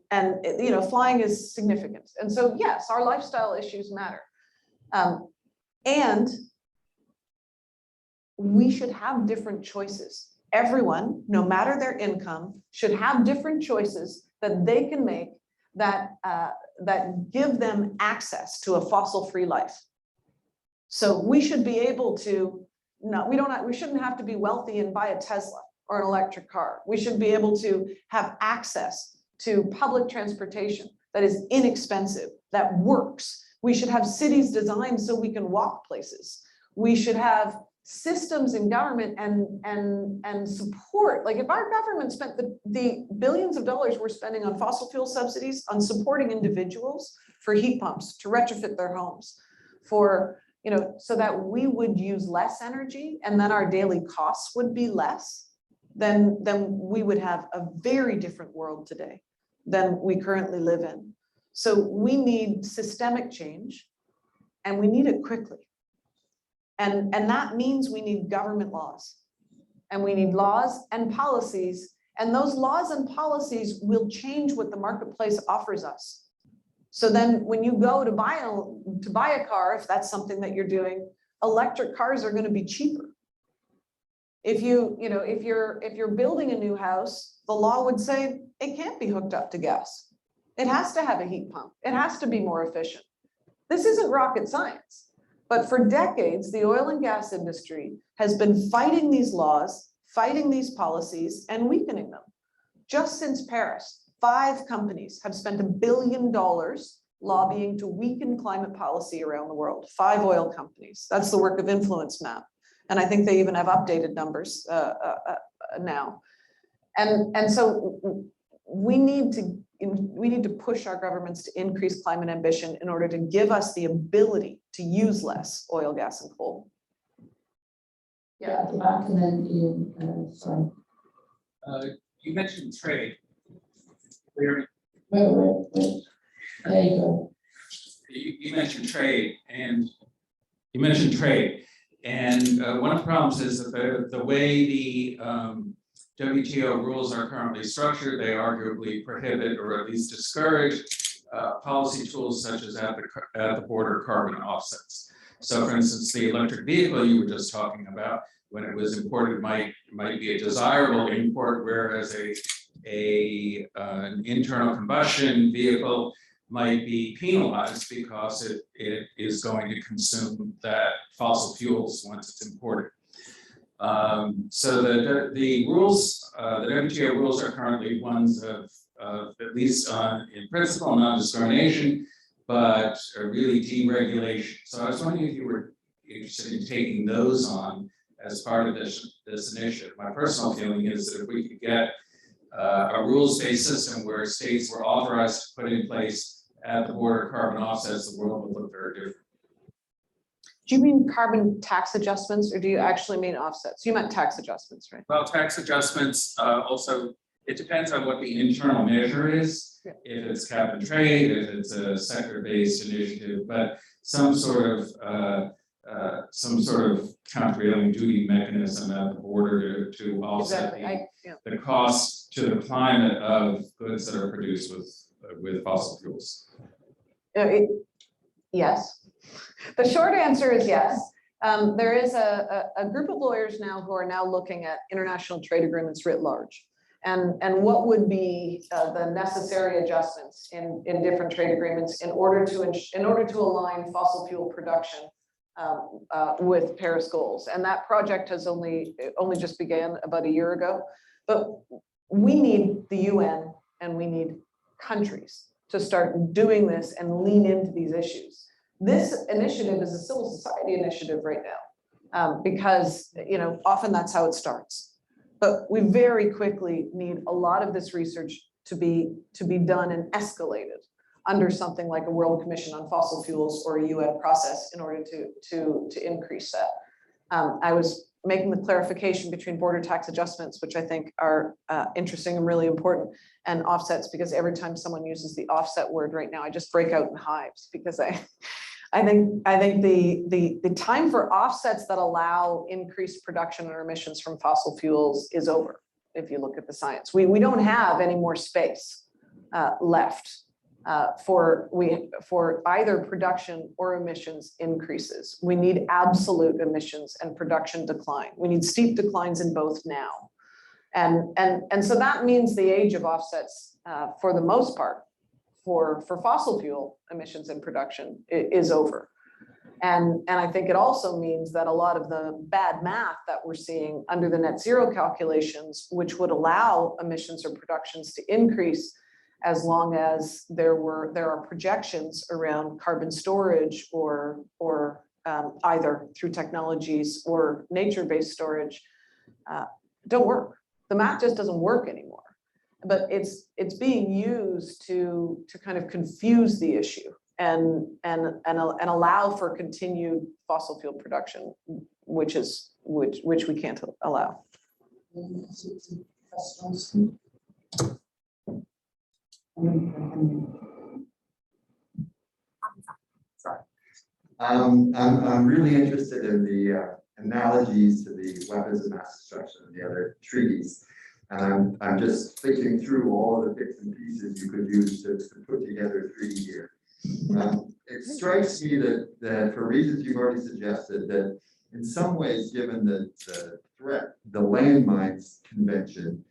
flying is significant. And so, yes, our lifestyle issues matter. And we should have different choices everyone, no matter their income, should have different choices that they can make that give them access to a fossil-free life. So we should be able to, we shouldn't have to be wealthy and buy a Tesla or an electric car. We should be able to have access to public transportation that is inexpensive, that works. We should have cities designed so we can walk places. We should have systems in government and support. Like if our government spent the billions of dollars we're spending on fossil fuel subsidies on supporting individuals for heat pumps to retrofit their homes, for, you know, so that we would use less energy and then our daily costs would be less, then we would have a very different world today than we currently live in. So we need systemic change, and we need it quickly. And that means we need government laws, and we need laws and policies, and those laws and policies will change what the marketplace offers us. So then when you go to buy a car, if that's something that you're doing, electric cars are going to be cheaper. If you're building a new house, the law would say it can't be hooked up to gas. It has to have a heat pump. It has to be more efficient. This isn't rocket science. But for decades, the oil and gas industry has been fighting these laws, fighting these policies, and weakening them. Just since Paris, 5 companies have spent $1 billion lobbying to weaken climate policy around the world. 5 oil companies. That's the work of Influence Map. And I think they even have updated numbers now. And so we need to push our governments to increase climate ambition in order to give us the ability to use less oil, gas, and coal. Yeah, at the back, and then Ian, sorry. You mentioned trade. Wait. There you go. You mentioned trade, and one of the problems is that the way the WTO rules are currently structured, they arguably prohibit or at least discourage policy tools such as at the border carbon offsets. So for instance, the electric vehicle you were just talking about, when it was imported, might be a desirable import, whereas an internal combustion vehicle might be penalized because it is going to consume that fossil fuels once it's imported. So the rules, the WTO rules are currently ones of at least in principle, non-discrimination, but really deregulation. So I was wondering if you were interested in taking those on as part of this initiative. My personal feeling is that if we could get a rules-based system where states were authorized to put in place at the border carbon offsets, the world would look very different. Do you mean carbon tax adjustments, or do you actually mean offsets? You meant tax adjustments, right? Well, tax adjustments also, it depends on what the internal measure is. Yeah. If it's cap and trade, if it's a sector-based initiative, but some sort of countervailing duty mechanism at the border to offset the cost to the climate of goods that are produced with fossil fuels. Yes. The short answer is yes. There is a group of lawyers now who are now looking at international trade agreements writ large, and what would be the necessary adjustments in different trade agreements in order to align fossil fuel production with Paris goals. And that project has only just began about a year ago. But we need the UN and we need countries to start doing this and lean into these issues. This initiative is a civil society initiative right now, because often that's how it starts. But we very quickly need a lot of this research to be done and escalated under something like a World Commission on Fossil Fuels or a UN process in order to increase that. I was making the clarification between border tax adjustments, which I think are interesting and really important, and offsets, because every time someone uses the offset word right now, I just break out in hives, because I think the time for offsets that allow increased production or emissions from fossil fuels is over. If you look at the science, we don't have any more space left for either production or emissions increases. We need absolute emissions and production decline. We need steep declines in both now. And so that means the age of offsets, for the most part, for fossil fuel emissions in production is over. And I think it also means that a lot of the bad math that we're seeing under the net zero calculations, which would allow emissions or productions to increase as long as there are projections around carbon storage or either through technologies or nature-based storage, don't work. The math just doesn't work anymore. But it's being used to kind of confuse the issue and allow for continued fossil fuel production, which we can't allow. Sorry. I'm really interested in the analogies to the weapons of mass destruction and the other treaties. And I'm just thinking through all of the bits and pieces you could use to put together a treaty here. It strikes me that for reasons you've already suggested, that in some ways, given the threat, the landmines convention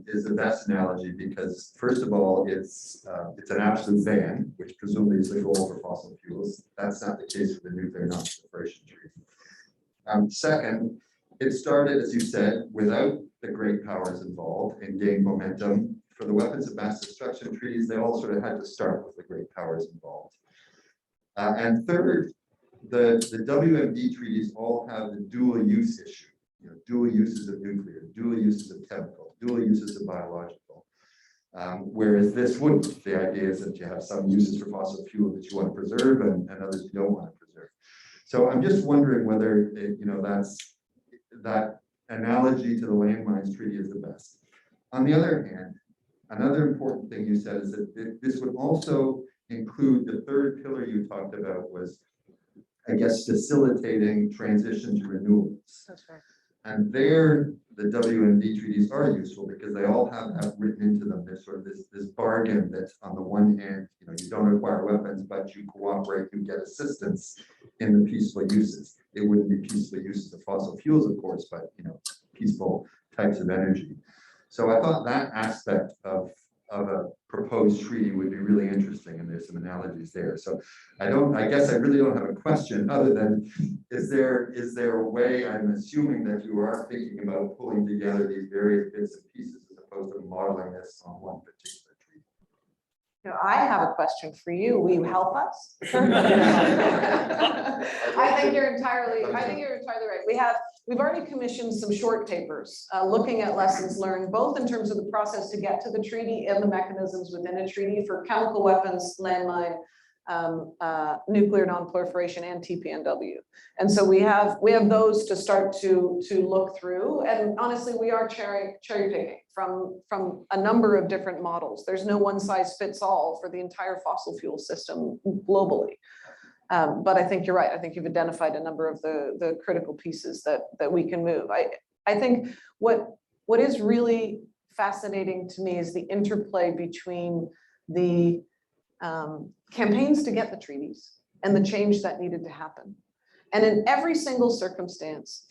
is the best analogy because, first of all, it's an absolute ban, which presumably is the goal for fossil fuels. That's not the case for the nuclear non-proliferation treaty. Second, it started, as you said, without the great powers involved and gained momentum. For the weapons of mass destruction treaties, they all sort of had to start with the great powers involved. And third, the WMD treaties all have the dual use issue, dual uses of nuclear, dual uses of chemical, dual uses of biological. Whereas this wouldn't. The idea is that you have some uses for fossil fuel that you want to preserve and others you don't want to preserve. So I'm just wondering whether that analogy to the landmines treaty is the best. On the other hand, another important thing you said is that this would also include the third pillar you talked about was, I guess, facilitating transition to renewables. That's right. And there, the WMD treaties are useful because they all have written into them. There's sort of this bargain that on the one hand, you don't acquire weapons, but you cooperate, you get assistance in the peaceful uses. It wouldn't be peaceful uses of fossil fuels, of course, but peaceful types of energy. So I thought that aspect of a proposed treaty would be really interesting, and there's some analogies there. So I guess I really don't have a question other than, is there a way, I'm assuming that you are thinking about pulling together these various bits and pieces as opposed to modeling this on one particular treaty? I have a question for you. Will you help us? I think you're entirely right. We've already commissioned some short papers looking at lessons learned, both in terms of the process to get to the treaty and the mechanisms within a treaty for chemical weapons, landmine, nuclear non-proliferation, and TPNW. And so we have those to start to look through. And honestly, we are cherry picking from a number of different models. There's no one size fits all for the entire fossil fuel system globally. But I think you're right. I think you've identified a number of the critical pieces that we can move. I think what is really fascinating to me is the interplay between the campaigns to get the treaties and the change that needed to happen. And in every single circumstance,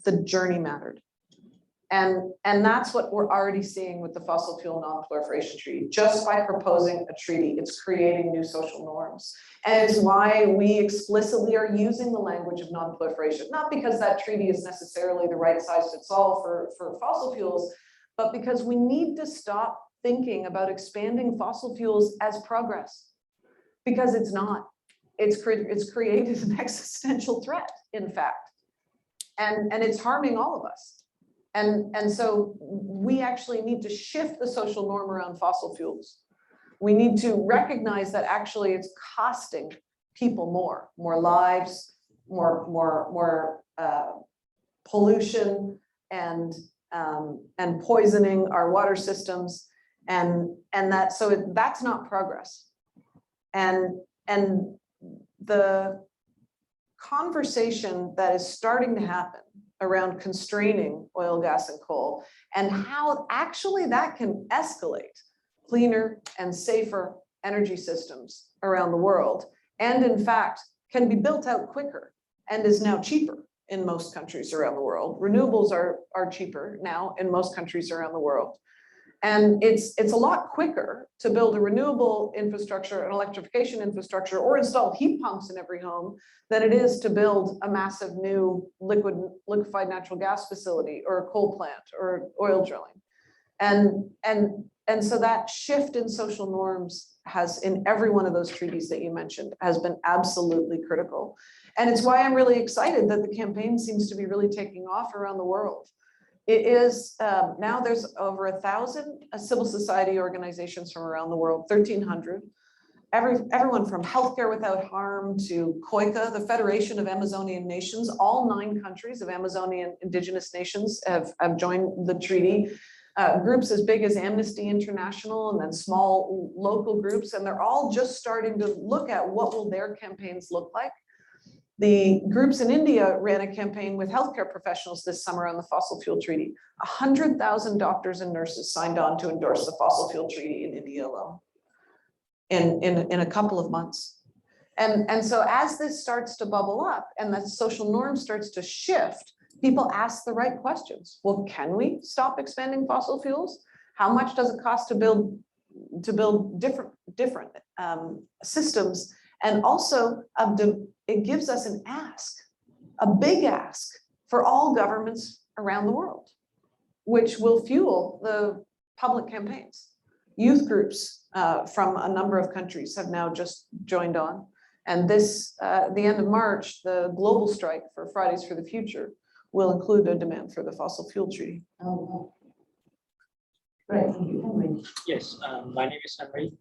the journey mattered. And that's what we're already seeing with the fossil fuel non-proliferation treaty. Just by proposing a treaty, it's creating new social norms. And it's why we explicitly are using the language of non-proliferation, not because that treaty is necessarily the right size fits all for fossil fuels, but because we need to stop thinking about expanding fossil fuels as progress, because it's not. It's created an existential threat, in fact, and it's harming all of us. And so we actually need to shift the social norm around fossil fuels. We need to recognize that actually it's costing people more lives, more pollution and poisoning our water systems, and that's not progress. And the conversation that is starting to happen around constraining oil, gas, and coal, and how actually that can escalate cleaner and safer energy systems around the world, and in fact can be built out quicker and is now cheaper in most countries around the world. Renewables are cheaper now in most countries around the world. And it's a lot quicker to build a renewable infrastructure, an electrification infrastructure, or install heat pumps in every home than it is to build a massive new liquefied natural gas facility or a coal plant or oil drilling. And so that shift in social norms has, in every one of those treaties that you mentioned, has been absolutely critical. And it's why I'm really excited that the campaign seems to be really taking off around the world. It is, now there's over 1,000 civil society organizations from around the world, 1,300. Everyone from Healthcare Without Harm to COICA, the Federation of Amazonian Nations, all 9 countries of Amazonian indigenous nations have joined the treaty. Groups as big as Amnesty International and then small local groups, and they're all just starting to look at what will their campaigns look like. The groups in India ran a campaign with healthcare professionals this summer on the fossil fuel treaty. 100,000 doctors and nurses signed on to endorse the fossil fuel treaty in India alone in a couple of months. And so as this starts to bubble up and the social norm starts to shift, people ask the right questions. Well, can we stop expanding fossil fuels? How much does it cost to build different systems? And also it gives us an ask, a big ask for all governments around the world, which will fuel the public campaigns. Youth groups from a number of countries have now just joined on. And this, the end of March, the global strike for Fridays for the Future will include a demand for the fossil fuel treaty. Oh, wow. Great, thank you, Henry. Yes, my name is Henry.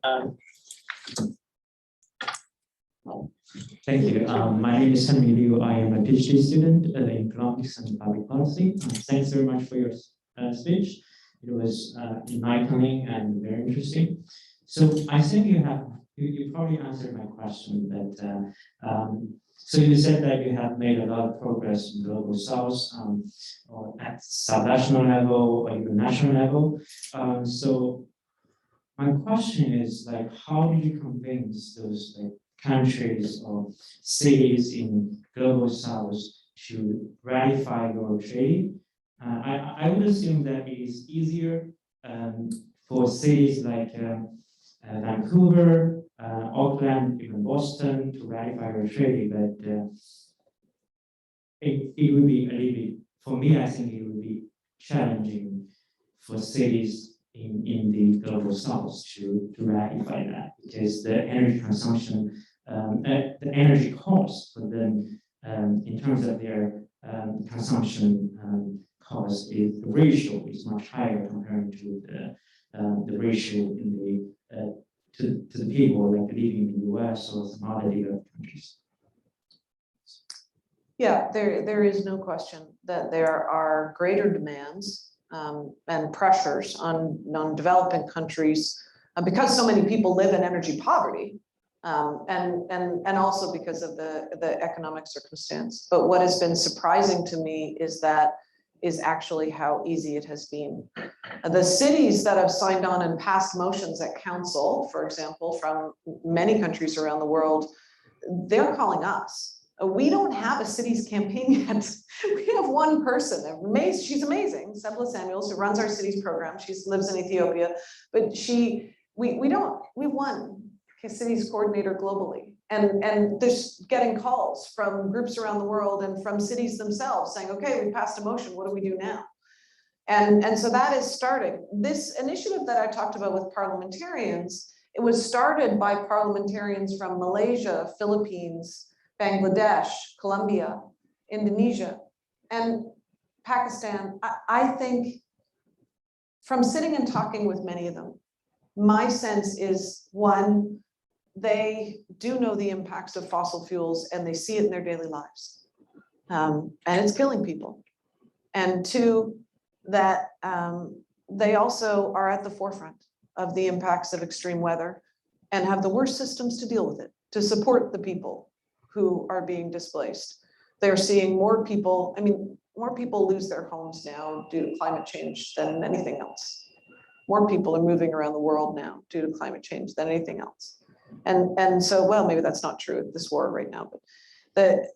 Thank you. My name is Henry Liu. I am a PhD student in economics and public policy. Thanks very much for your speech. It was enlightening and very interesting. So I think you probably answered my question that so you said that you have made a lot of progress in global south or at subnational level or even national level. So my question is, like, how do you convince those countries or cities in global south to ratify your treaty? I would assume that it is easier for cities like Vancouver, Auckland, even Boston to ratify your treaty, but it would be a little bit, for me, I think it would be challenging for cities in the global south to ratify that, because the energy consumption, the energy cost for them in terms of their consumption cost, is the ratio is much higher compared to the ratio in the to the people like living in the US or some other developed countries. Yeah, there is no question that there are greater demands and pressures on developing countries because so many people live in energy poverty, and also because of the economic circumstance. But what has been surprising to me is actually how easy it has been. The cities that have signed on and passed motions at council, for example, from many countries around the world, they're calling us. We don't have a city's campaign yet. We have one person, she's amazing, Sebla Samuels, who runs our city's program. She lives in Ethiopia, but we won cities coordinator globally. And they're getting calls from groups around the world and from cities themselves saying, okay, we passed a motion, what do we do now? And so that is starting. This initiative that I talked about with parliamentarians, it was started by parliamentarians from Malaysia, Philippines, Bangladesh, Colombia, Indonesia, and Pakistan. I think from sitting and talking with many of them, my sense is, one, they do know the impacts of fossil fuels and they see it in their daily lives. And it's killing people. And two, that they also are at the forefront of the impacts of extreme weather and have the worst systems to deal with it, to support the people who are being displaced. They're seeing more people, more people lose their homes now due to climate change than anything else. More people are moving around the world now due to climate change than anything else. And so, well, maybe that's not true at this war right now, but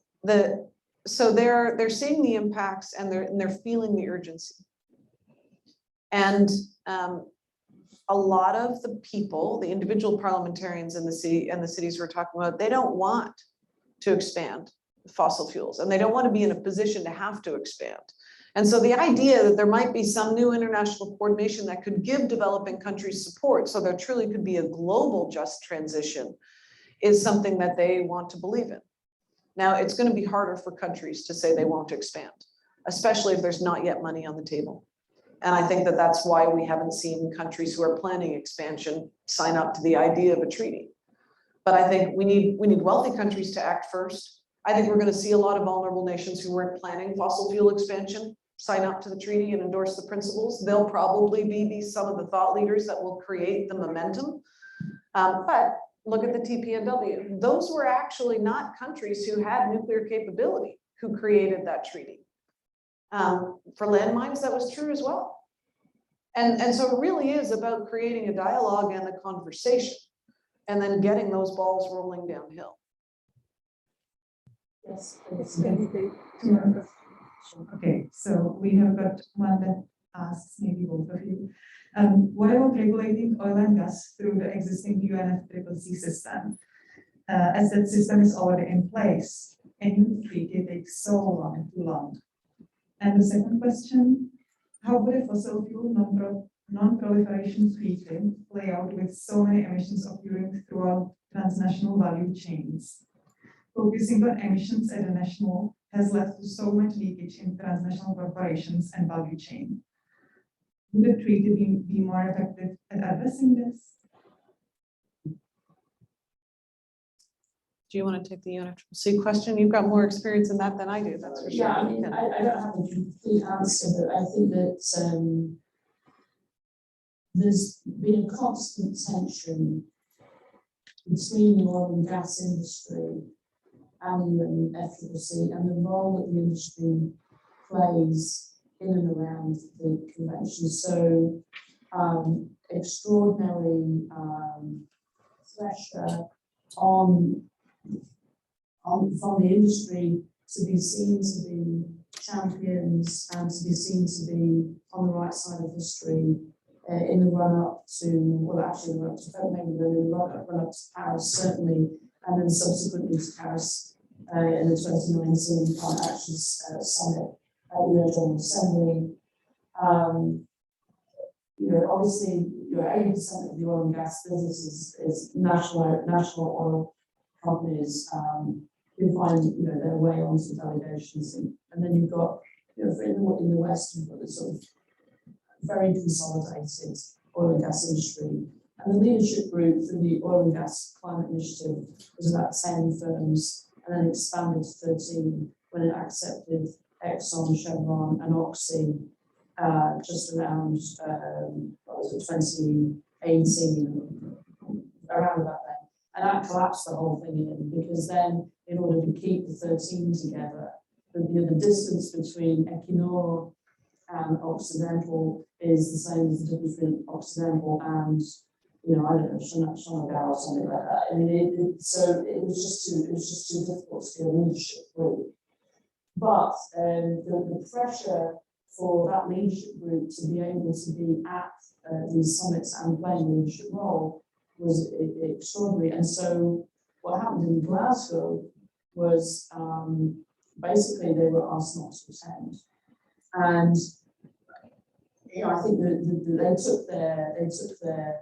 so they're seeing the impacts and they're feeling the urgency. And a lot of the people, the individual parliamentarians in the city and the cities we're talking about, they don't want to expand fossil fuels, and they don't want to be in a position to have to expand. And so the idea that there might be some new international coordination that could give developing countries support so there truly could be a global just transition is something that they want to believe in. Now, it's going to be harder for countries to say they won't expand, especially if there's not yet money on the table. And I think that that's why we haven't seen countries who are planning expansion sign up to the idea of a treaty. But I think we need wealthy countries to act first. I think we're going to see a lot of vulnerable nations who weren't planning fossil fuel expansion sign up to the treaty and endorse the principles. They'll probably be some of the thought leaders that will create the momentum. But look at the TPNW. Those were actually not countries who had nuclear capability who created that treaty. For landmines, that was true as well. And so it really is about creating a dialogue and a conversation and then getting those balls rolling downhill. Yes. Okay, so we have got one that asks maybe both of you. What about regulating oil and gas through the existing UNFCCC system? As that system is already in place, any treaty takes so long, too long. And the second question, how would a fossil fuel non-proliferation treaty play out with so many emissions occurring throughout transnational value chains? Focusing on emissions at a national has led to so much leakage in transnational corporations and value chain. Would the treaty be more effective at addressing this? Do you want to take the UNFCCC question? You've got more experience in that than I do, that's for sure. Yeah, I mean, I don't have a complete answer, but I think that there's been a constant tension between the oil and gas industry and the UNFCCC and the role that the industry plays in and around the convention. So extraordinary pressure from the industry to be seen to be champions and to be seen to be on the right side of history in the run-up to, well, actually the run-up to Copenhagen, but in the run-up to Paris, certainly, and then subsequently to Paris in the 2019 Climate Action Summit at the UN General Assembly. Obviously, 80% of the oil and gas business is national oil companies who find their way onto delegations, and then you've got in the West you've got this sort of very consolidated oil and gas industry, and the leadership group for the Oil and Gas Climate Initiative was about 10 firms, and then expanded to 13 when it accepted Exxon, Chevron, and Oxy just around 2018, around about then. And that collapsed the whole thing in, because then, in order to keep the 13 together, the distance between Equinor and Occidental is the same as the difference between Occidental and, I don't know, Chanel or something like that. I mean, so it was just too difficult to get a leadership group. But the pressure for that leadership group to be able to be at these summits and playing a leadership role was extraordinary. And so what happened in Glasgow was basically they were asked not to attend. And I think that they took their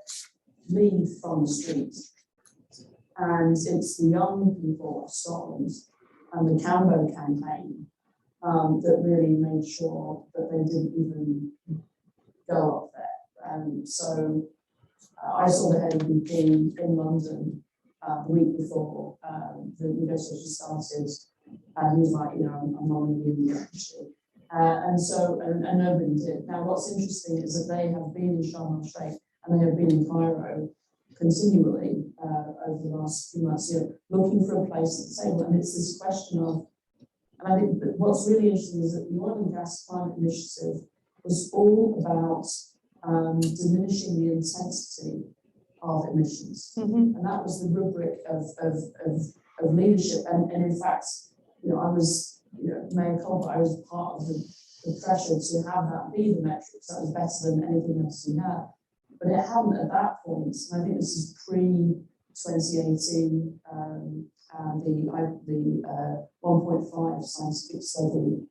lead from the streets. And it's the young people of Scotland and the Cambo campaign that really made sure that they didn't even go up there. And so I saw the head of BP in London the week before the negotiation started, and he was like, I'm not going to be in the actually. And nobody did. Now, what's interesting is that they have been in Sharm el-Sheikh and they have been in Cairo continually over the last few months, looking for a place at the table. And it's this question of, and I think that what's really interesting is that the Oil and Gas Climate Initiative was all about diminishing the intensity of emissions. And that was the rubric of leadership. And in fact, I was may recall, but I was part of the pressure to have that be the metrics. That was better than anything else we had. But it hadn't at that point. And I think this is pre-2018, and the 1.5 scientific study.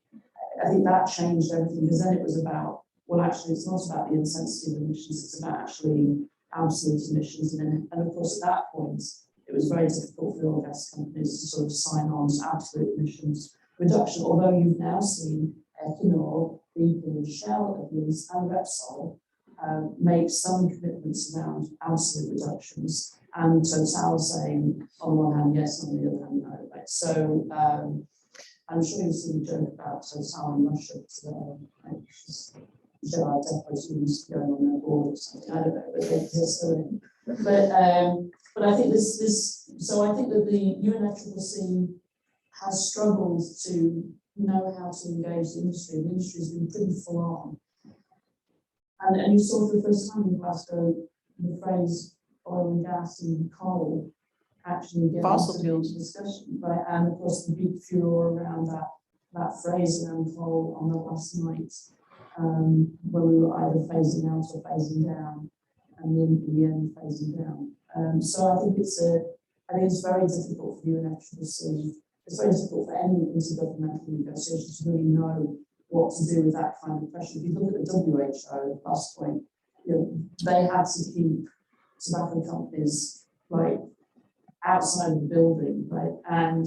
I think that changed everything, because then it was about, well, actually, it's not about the intensity of emissions, it's about actually absolute emissions. And of course, at that point, it was very difficult for oil and gas companies to sort of sign on to absolute emissions reduction, although you've now seen Equinor, BP, Shell, at least, and Repsol make some commitments around absolute reductions, and Total saying, on the one hand, yes, on the other hand, no. Right? So I'm sure you've seen the joke about Total in Russia today. Gerard Depots used to going on their board or something, I don't know, but they're still in. But I think so I think that the UNFCCC has struggled to know how to engage the industry. The industry has been pretty full on. And you saw for the first time in Glasgow the phrase oil and gas and coal actually get Fossil into fuels the discussion, right? And of course the big furor around that phrase around coal on the last night, when we were either phasing out or phasing down, and then in the end phasing down. So I think it's very difficult for UNFCCC. It's very difficult for any intergovernmental negotiations to really know what to do with that kind of pressure. If you look at the WHO last point, they had to keep tobacco companies like outside of the building, right? And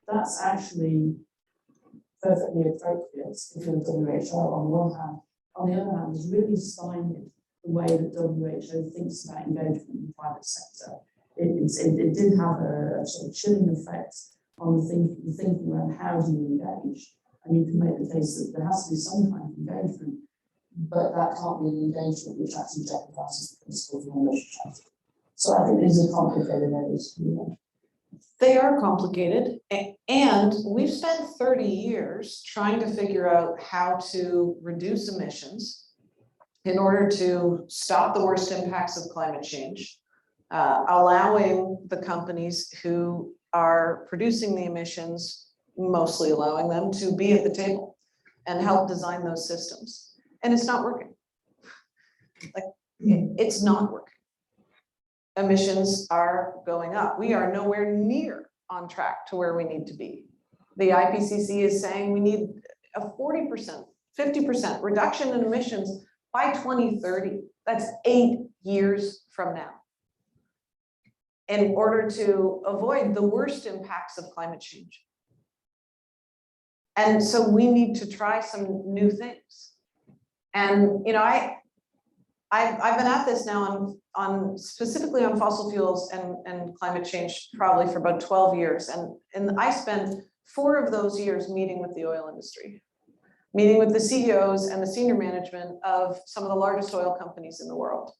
that's actually perfectly appropriate if you're the WHO on the one hand. On the other hand, it's really stymied the way that WHO thinks about engagement in the private sector. It did have a sort of chilling effect on the thinking around how do you engage. And you can make the case that there has to be some kind of engagement, but that can't be an engagement which actually jeopardizes the principle of non-proliferation chapter. So I think these are complicated areas to be in. They are complicated, and we've spent 30 years trying to figure out how to reduce emissions in order to stop the worst impacts of climate change, allowing the companies who are producing the emissions, mostly allowing them to be at the table and help design those systems. And it's not working. It's not working. Emissions are going up. We are nowhere near on track to where we need to be. The IPCC is saying we need a 40%, 50% reduction in emissions by 2030. That's 8 years from now, in order to avoid the worst impacts of climate change. And so we need to try some new things. And I've been at this now on specifically on fossil fuels and climate change probably for about 12 years. And I spent 4 of those years meeting with the oil industry, meeting with the CEOs and the senior management of some of the largest oil companies in the world.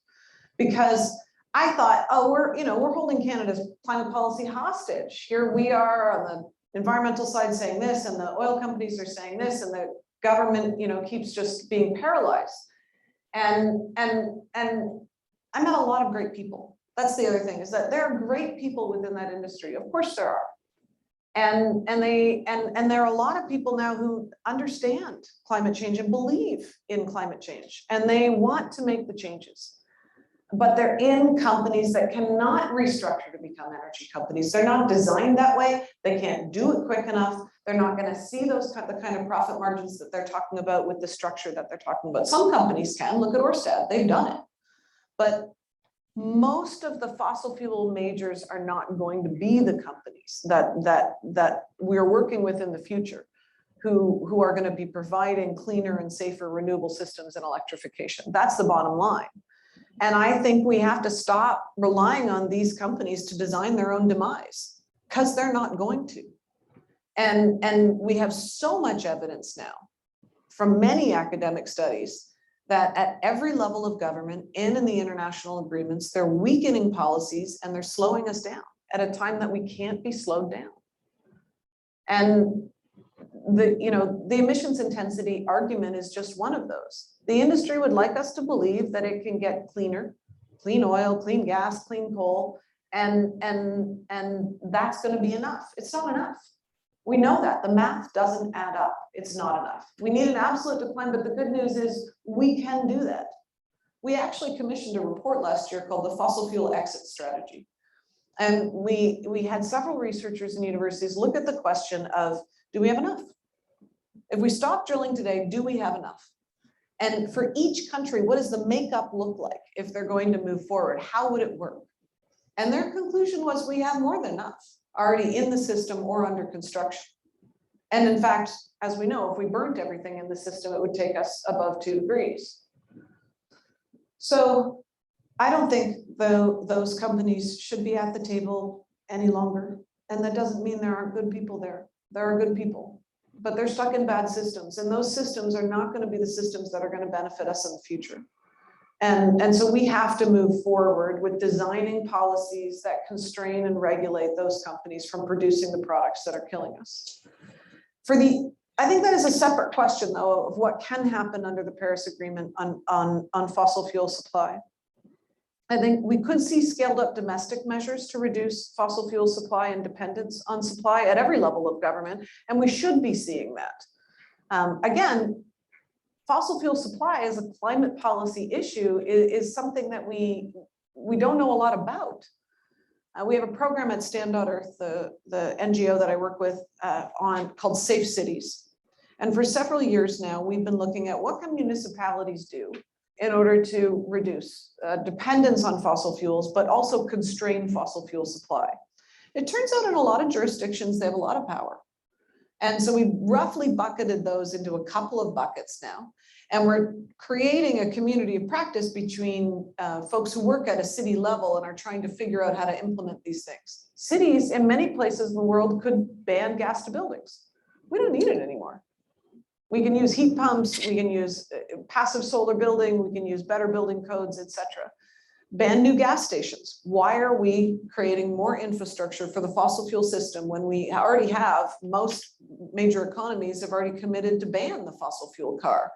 Because I thought, oh, we're holding Canada's climate policy hostage. Here we are on the environmental side saying this, and the oil companies are saying this, and the government, keeps just being paralyzed. And I met a lot of great people. That's the other thing, is that there are great people within that industry. Of course there are. And there are a lot of people now who understand climate change and believe in climate change, and they want to make the changes. But they're in companies that cannot restructure to become energy companies. They're not designed that way. They can't do it quick enough. They're not going to see the kind of profit margins that they're talking about with the structure that they're talking about. Some companies can. Look at Ørsted. They've done it. But most of the fossil fuel majors are not going to be the companies that we're working with in the future, who are going to be providing cleaner and safer renewable systems and electrification. That's the bottom line. And I think we have to stop relying on these companies to design their own demise, because they're not going to. And we have so much evidence now from many academic studies that at every level of government and in the international agreements, they're weakening policies and they're slowing us down at a time that we can't be slowed down. And the emissions intensity argument is just one of those. The industry would like us to believe that it can get cleaner, clean oil, clean gas, clean coal, and that's going to be enough. It's not enough. We know that the math doesn't add up. It's not enough. We need an absolute decline, but the good news is we can do that. We actually commissioned a report last year called the Fossil Fuel Exit Strategy. And we had several researchers and universities look at the question of, do we have enough? If we stop drilling today, do we have enough? And for each country, what does the makeup look like if they're going to move forward? How would it work? And their conclusion was we have more than enough already in the system or under construction. And in fact, as we know, if we burnt everything in the system, it would take us above 2 degrees. So I don't think those companies should be at the table any longer. And that doesn't mean there aren't good people there. There are good people, but they're stuck in bad systems. And those systems are not going to be the systems that are going to benefit us in the future. And so we have to move forward with designing policies that constrain and regulate those companies from producing the products that are killing us. I think that is a separate question, though, of what can happen under the Paris Agreement on fossil fuel supply. I think we could see scaled up domestic measures to reduce fossil fuel supply and dependence on supply at every level of government, and we should be seeing that. Again, fossil fuel supply as a climate policy issue is something that we don't know a lot about. We have a program at Stand.Earth, the NGO that I work with called Safe Cities. And for several years now, we've been looking at what can municipalities do in order to reduce dependence on fossil fuels, but also constrain fossil fuel supply. It turns out in a lot of jurisdictions, they have a lot of power. And so we roughly bucketed those into a couple of buckets now. And we're creating a community of practice between folks who work at a city level and are trying to figure out how to implement these things. Cities in many places in the world could ban gas to buildings. We don't need it anymore. We can use heat pumps, we can use passive solar building, we can use better building codes, etc. Ban new gas stations. Why are we creating more infrastructure for the fossil fuel system when we already have, most major economies have already committed to ban the fossil fuel car?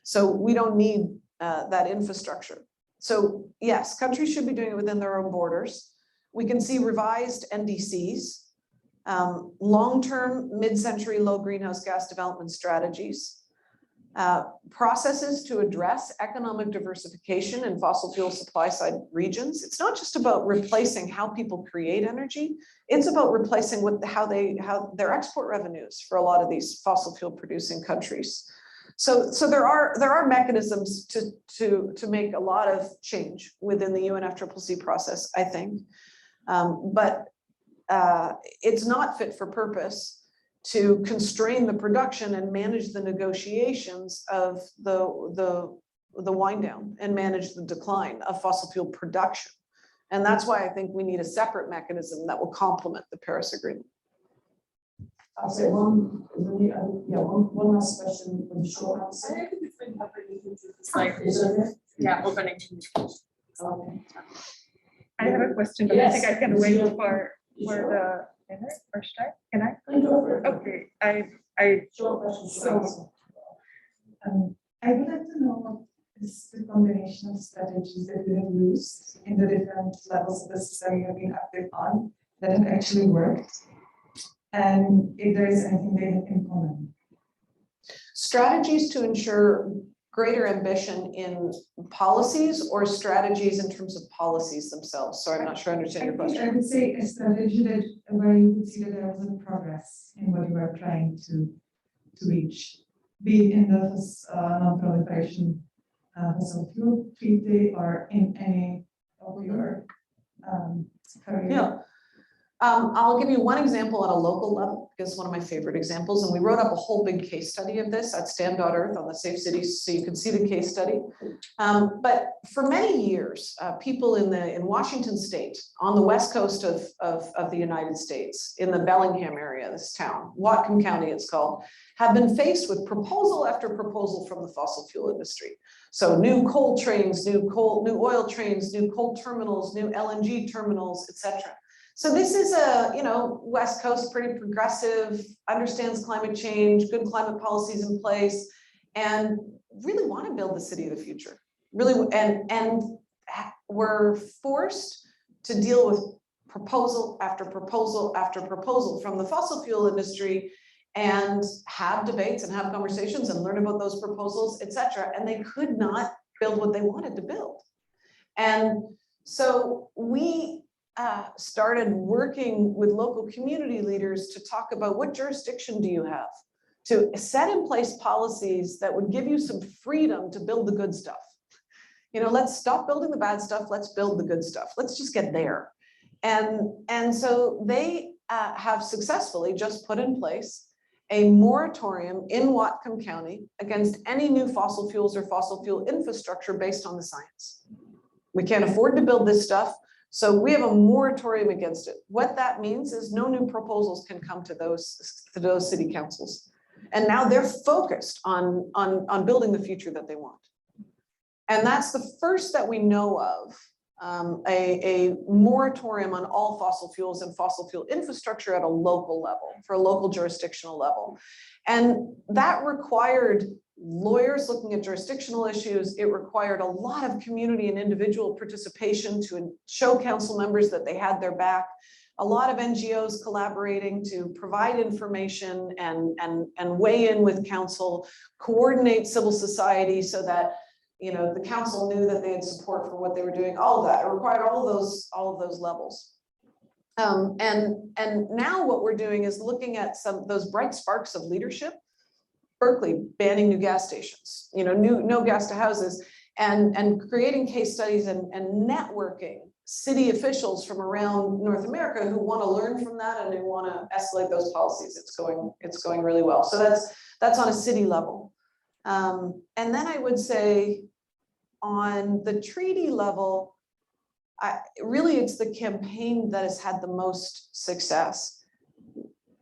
So we don't need that infrastructure. So yes, countries should be doing it within their own borders. We can see revised NDCs, long-term, mid-century low greenhouse gas development strategies, processes to address economic diversification in fossil fuel supply side regions. It's not just about replacing how people create energy, it's about replacing how their export revenues for a lot of these fossil fuel producing countries. So there are mechanisms to make a lot of change within the UNFCCC process, I think, but it's not fit for purpose to constrain the production and manage the negotiations of the wind down and manage the decline of fossil fuel production. And that's why I think we need a separate mechanism that will complement the Paris Agreement. I'll say one last question from short answer. Opening. Okay. I have a question, but Yes. I think I can wait for the dinner or start. Can I? Okay. Short question. So- I would like to know what is the combination of strategies that you have used in the different levels of the system you have been active on that have actually worked, and if there is anything they have in common. Strategies to ensure greater ambition in policies or strategies in terms of policies themselves? Sorry, I'm not sure I understand your I think I question. would say a strategy that where you would see that there was a progress in what you were trying to reach, be it in the non-proliferation fossil fuel treaty or in any of your career. Yeah. I'll give you one example at a local level, because it's one of my favorite examples. And we wrote up a whole big case study of this at Stand.Earth on the Safe Cities, so you can see the case study. But for many years, people in Washington State, on the west coast of the United States, in the Bellingham area, this town, Whatcom County it's called, have been faced with proposal after proposal from the fossil fuel industry. So new coal trains, new oil trains, new coal terminals, new LNG terminals, etc. So this is West Coast, pretty progressive, understands climate change, good climate policies in place, and really want to build the city of the future. Really, and we're forced to deal with proposal after proposal after proposal from the fossil fuel industry and have debates and have conversations and learn about those proposals, et cetera. And they could not build what they wanted to build. And so we started working with local community leaders to talk about what jurisdiction do you have to set in place policies that would give you some freedom to build the good stuff. You know, let's stop building the bad stuff. Let's build the good stuff. Let's just get there. And so they have successfully just put in place a moratorium in Whatcom County against any new fossil fuels or fossil fuel infrastructure based on the science. We can't afford to build this stuff, so we have a moratorium against it. What that means is no new proposals can come to those city councils. And now they're focused on building the future that they want. And that's the first that we know of, a moratorium on all fossil fuels and fossil fuel infrastructure at a local level, for a local jurisdictional level. And that required lawyers looking at jurisdictional issues. It required a lot of community and individual participation to show council members that they had their back. A lot of NGOs collaborating to provide information and weigh in with council, coordinate civil society so that, you know, the council knew that they had support for what they were doing. All of that, it required all of those levels. And now what we're doing is looking at some of those bright sparks of leadership. Berkeley banning new gas stations, you know, no gas to houses, and creating case studies and networking city officials from around North America who want to learn from that and who want to escalate those policies. It's going really well. So that's on a city level. And then I would say on the treaty level, really it's the campaign that has had the most success.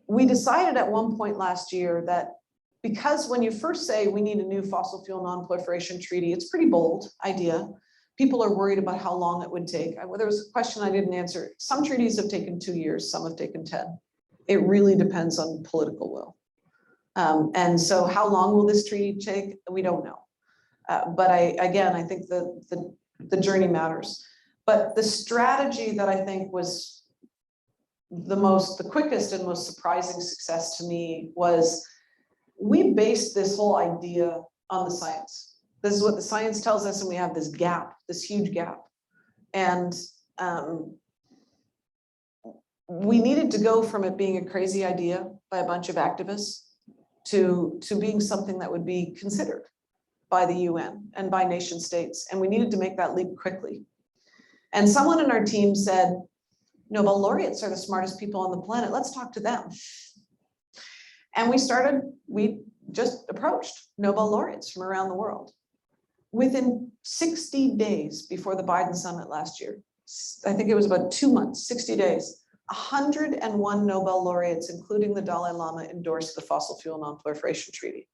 We decided at one point last year that because when you first say we need a new fossil fuel non-proliferation treaty, it's a pretty bold idea. People are worried about how long it would take. There was a question I didn't answer. Some treaties have taken 2 years, some have taken 10. It really depends on political will. And so how long will this treaty take? We don't know. But I think the journey matters. But the strategy that I think was the quickest and most surprising success to me was we based this whole idea on the science. This is what the science tells us, and we have this gap, this huge gap. And we needed to go from it being a crazy idea by a bunch of activists to being something that would be considered by the UN and by nation states. And we needed to make that leap quickly. And someone in our team said, Nobel laureates are the smartest people on the planet. Let's talk to them. And we just approached Nobel laureates from around the world. Within 60 days before the Biden summit last year, I think it was about 2 months, 60 days, 101 Nobel laureates, including the Dalai Lama, endorsed the Fossil Fuel Non-Proliferation Treaty.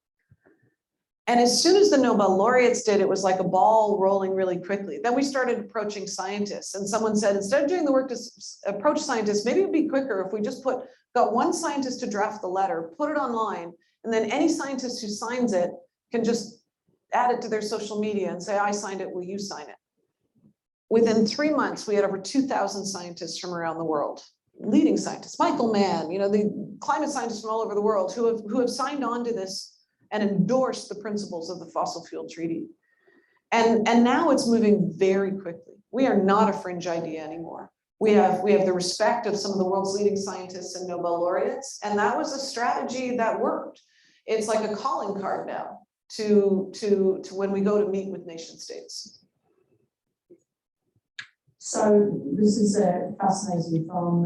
And as soon as the Nobel laureates did, it was like a ball rolling really quickly. Then we started approaching scientists, and someone said, instead of doing the work to approach scientists, maybe it'd be quicker if we just got one scientist to draft the letter, put it online, and then any scientist who signs it can just add it to their social media and say, I signed it, will you sign it? Within 3 months, we had over 2,000 scientists from around the world, leading scientists, Michael Mann, you know, the climate scientists from all over the world who have signed on to this and endorsed the principles of the fossil fuel treaty. And now it's moving very quickly. We are not a fringe idea anymore. We have the respect of some of the world's leading scientists and Nobel laureates, and that was a strategy that worked. It's like a calling card now to when we go to meet with nation states. So this is fascinating from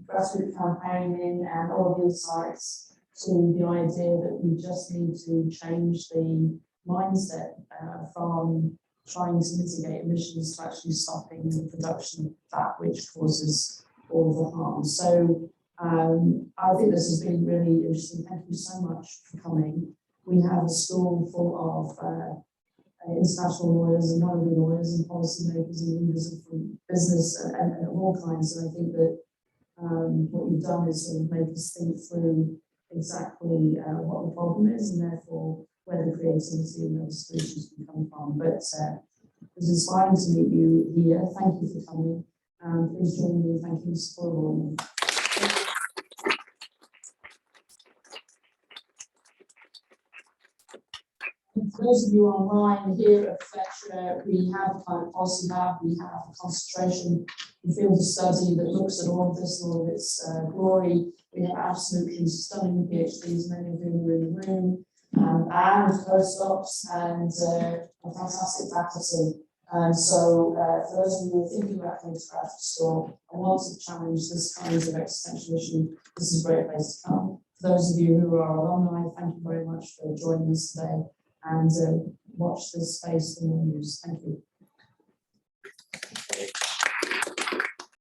grassroots campaigning and all the insights to the idea that we just need to change the mindset from trying to mitigate emissions to actually stopping the production of that which causes all the harm. So I think this has been really interesting. Thank you so much for coming. We have a school full of international lawyers and one-on-one lawyers and policymakers and leaders from business and of all kinds. And I think that what you've done is sort of make us think through exactly what the problem is and therefore where the creativity and those solutions can come from. But it was inspiring to meet you here. Thank you for coming. Please join me in thanking Tzeporah. For those of you online here at Fletcher, we have a kind of policy lab, we have a concentration and field of study that looks at all of this and all of its glory. We have absolutely stunning PhDs, many of whom are in the room, and postdocs and a fantastic faculty. And so for those of you who are thinking about coming to graduate school and want to challenge this kind of existential issue, this is a great place to come. For those of you who are alumni, thank you very much for joining us today, and watch this space in the news. Thank you.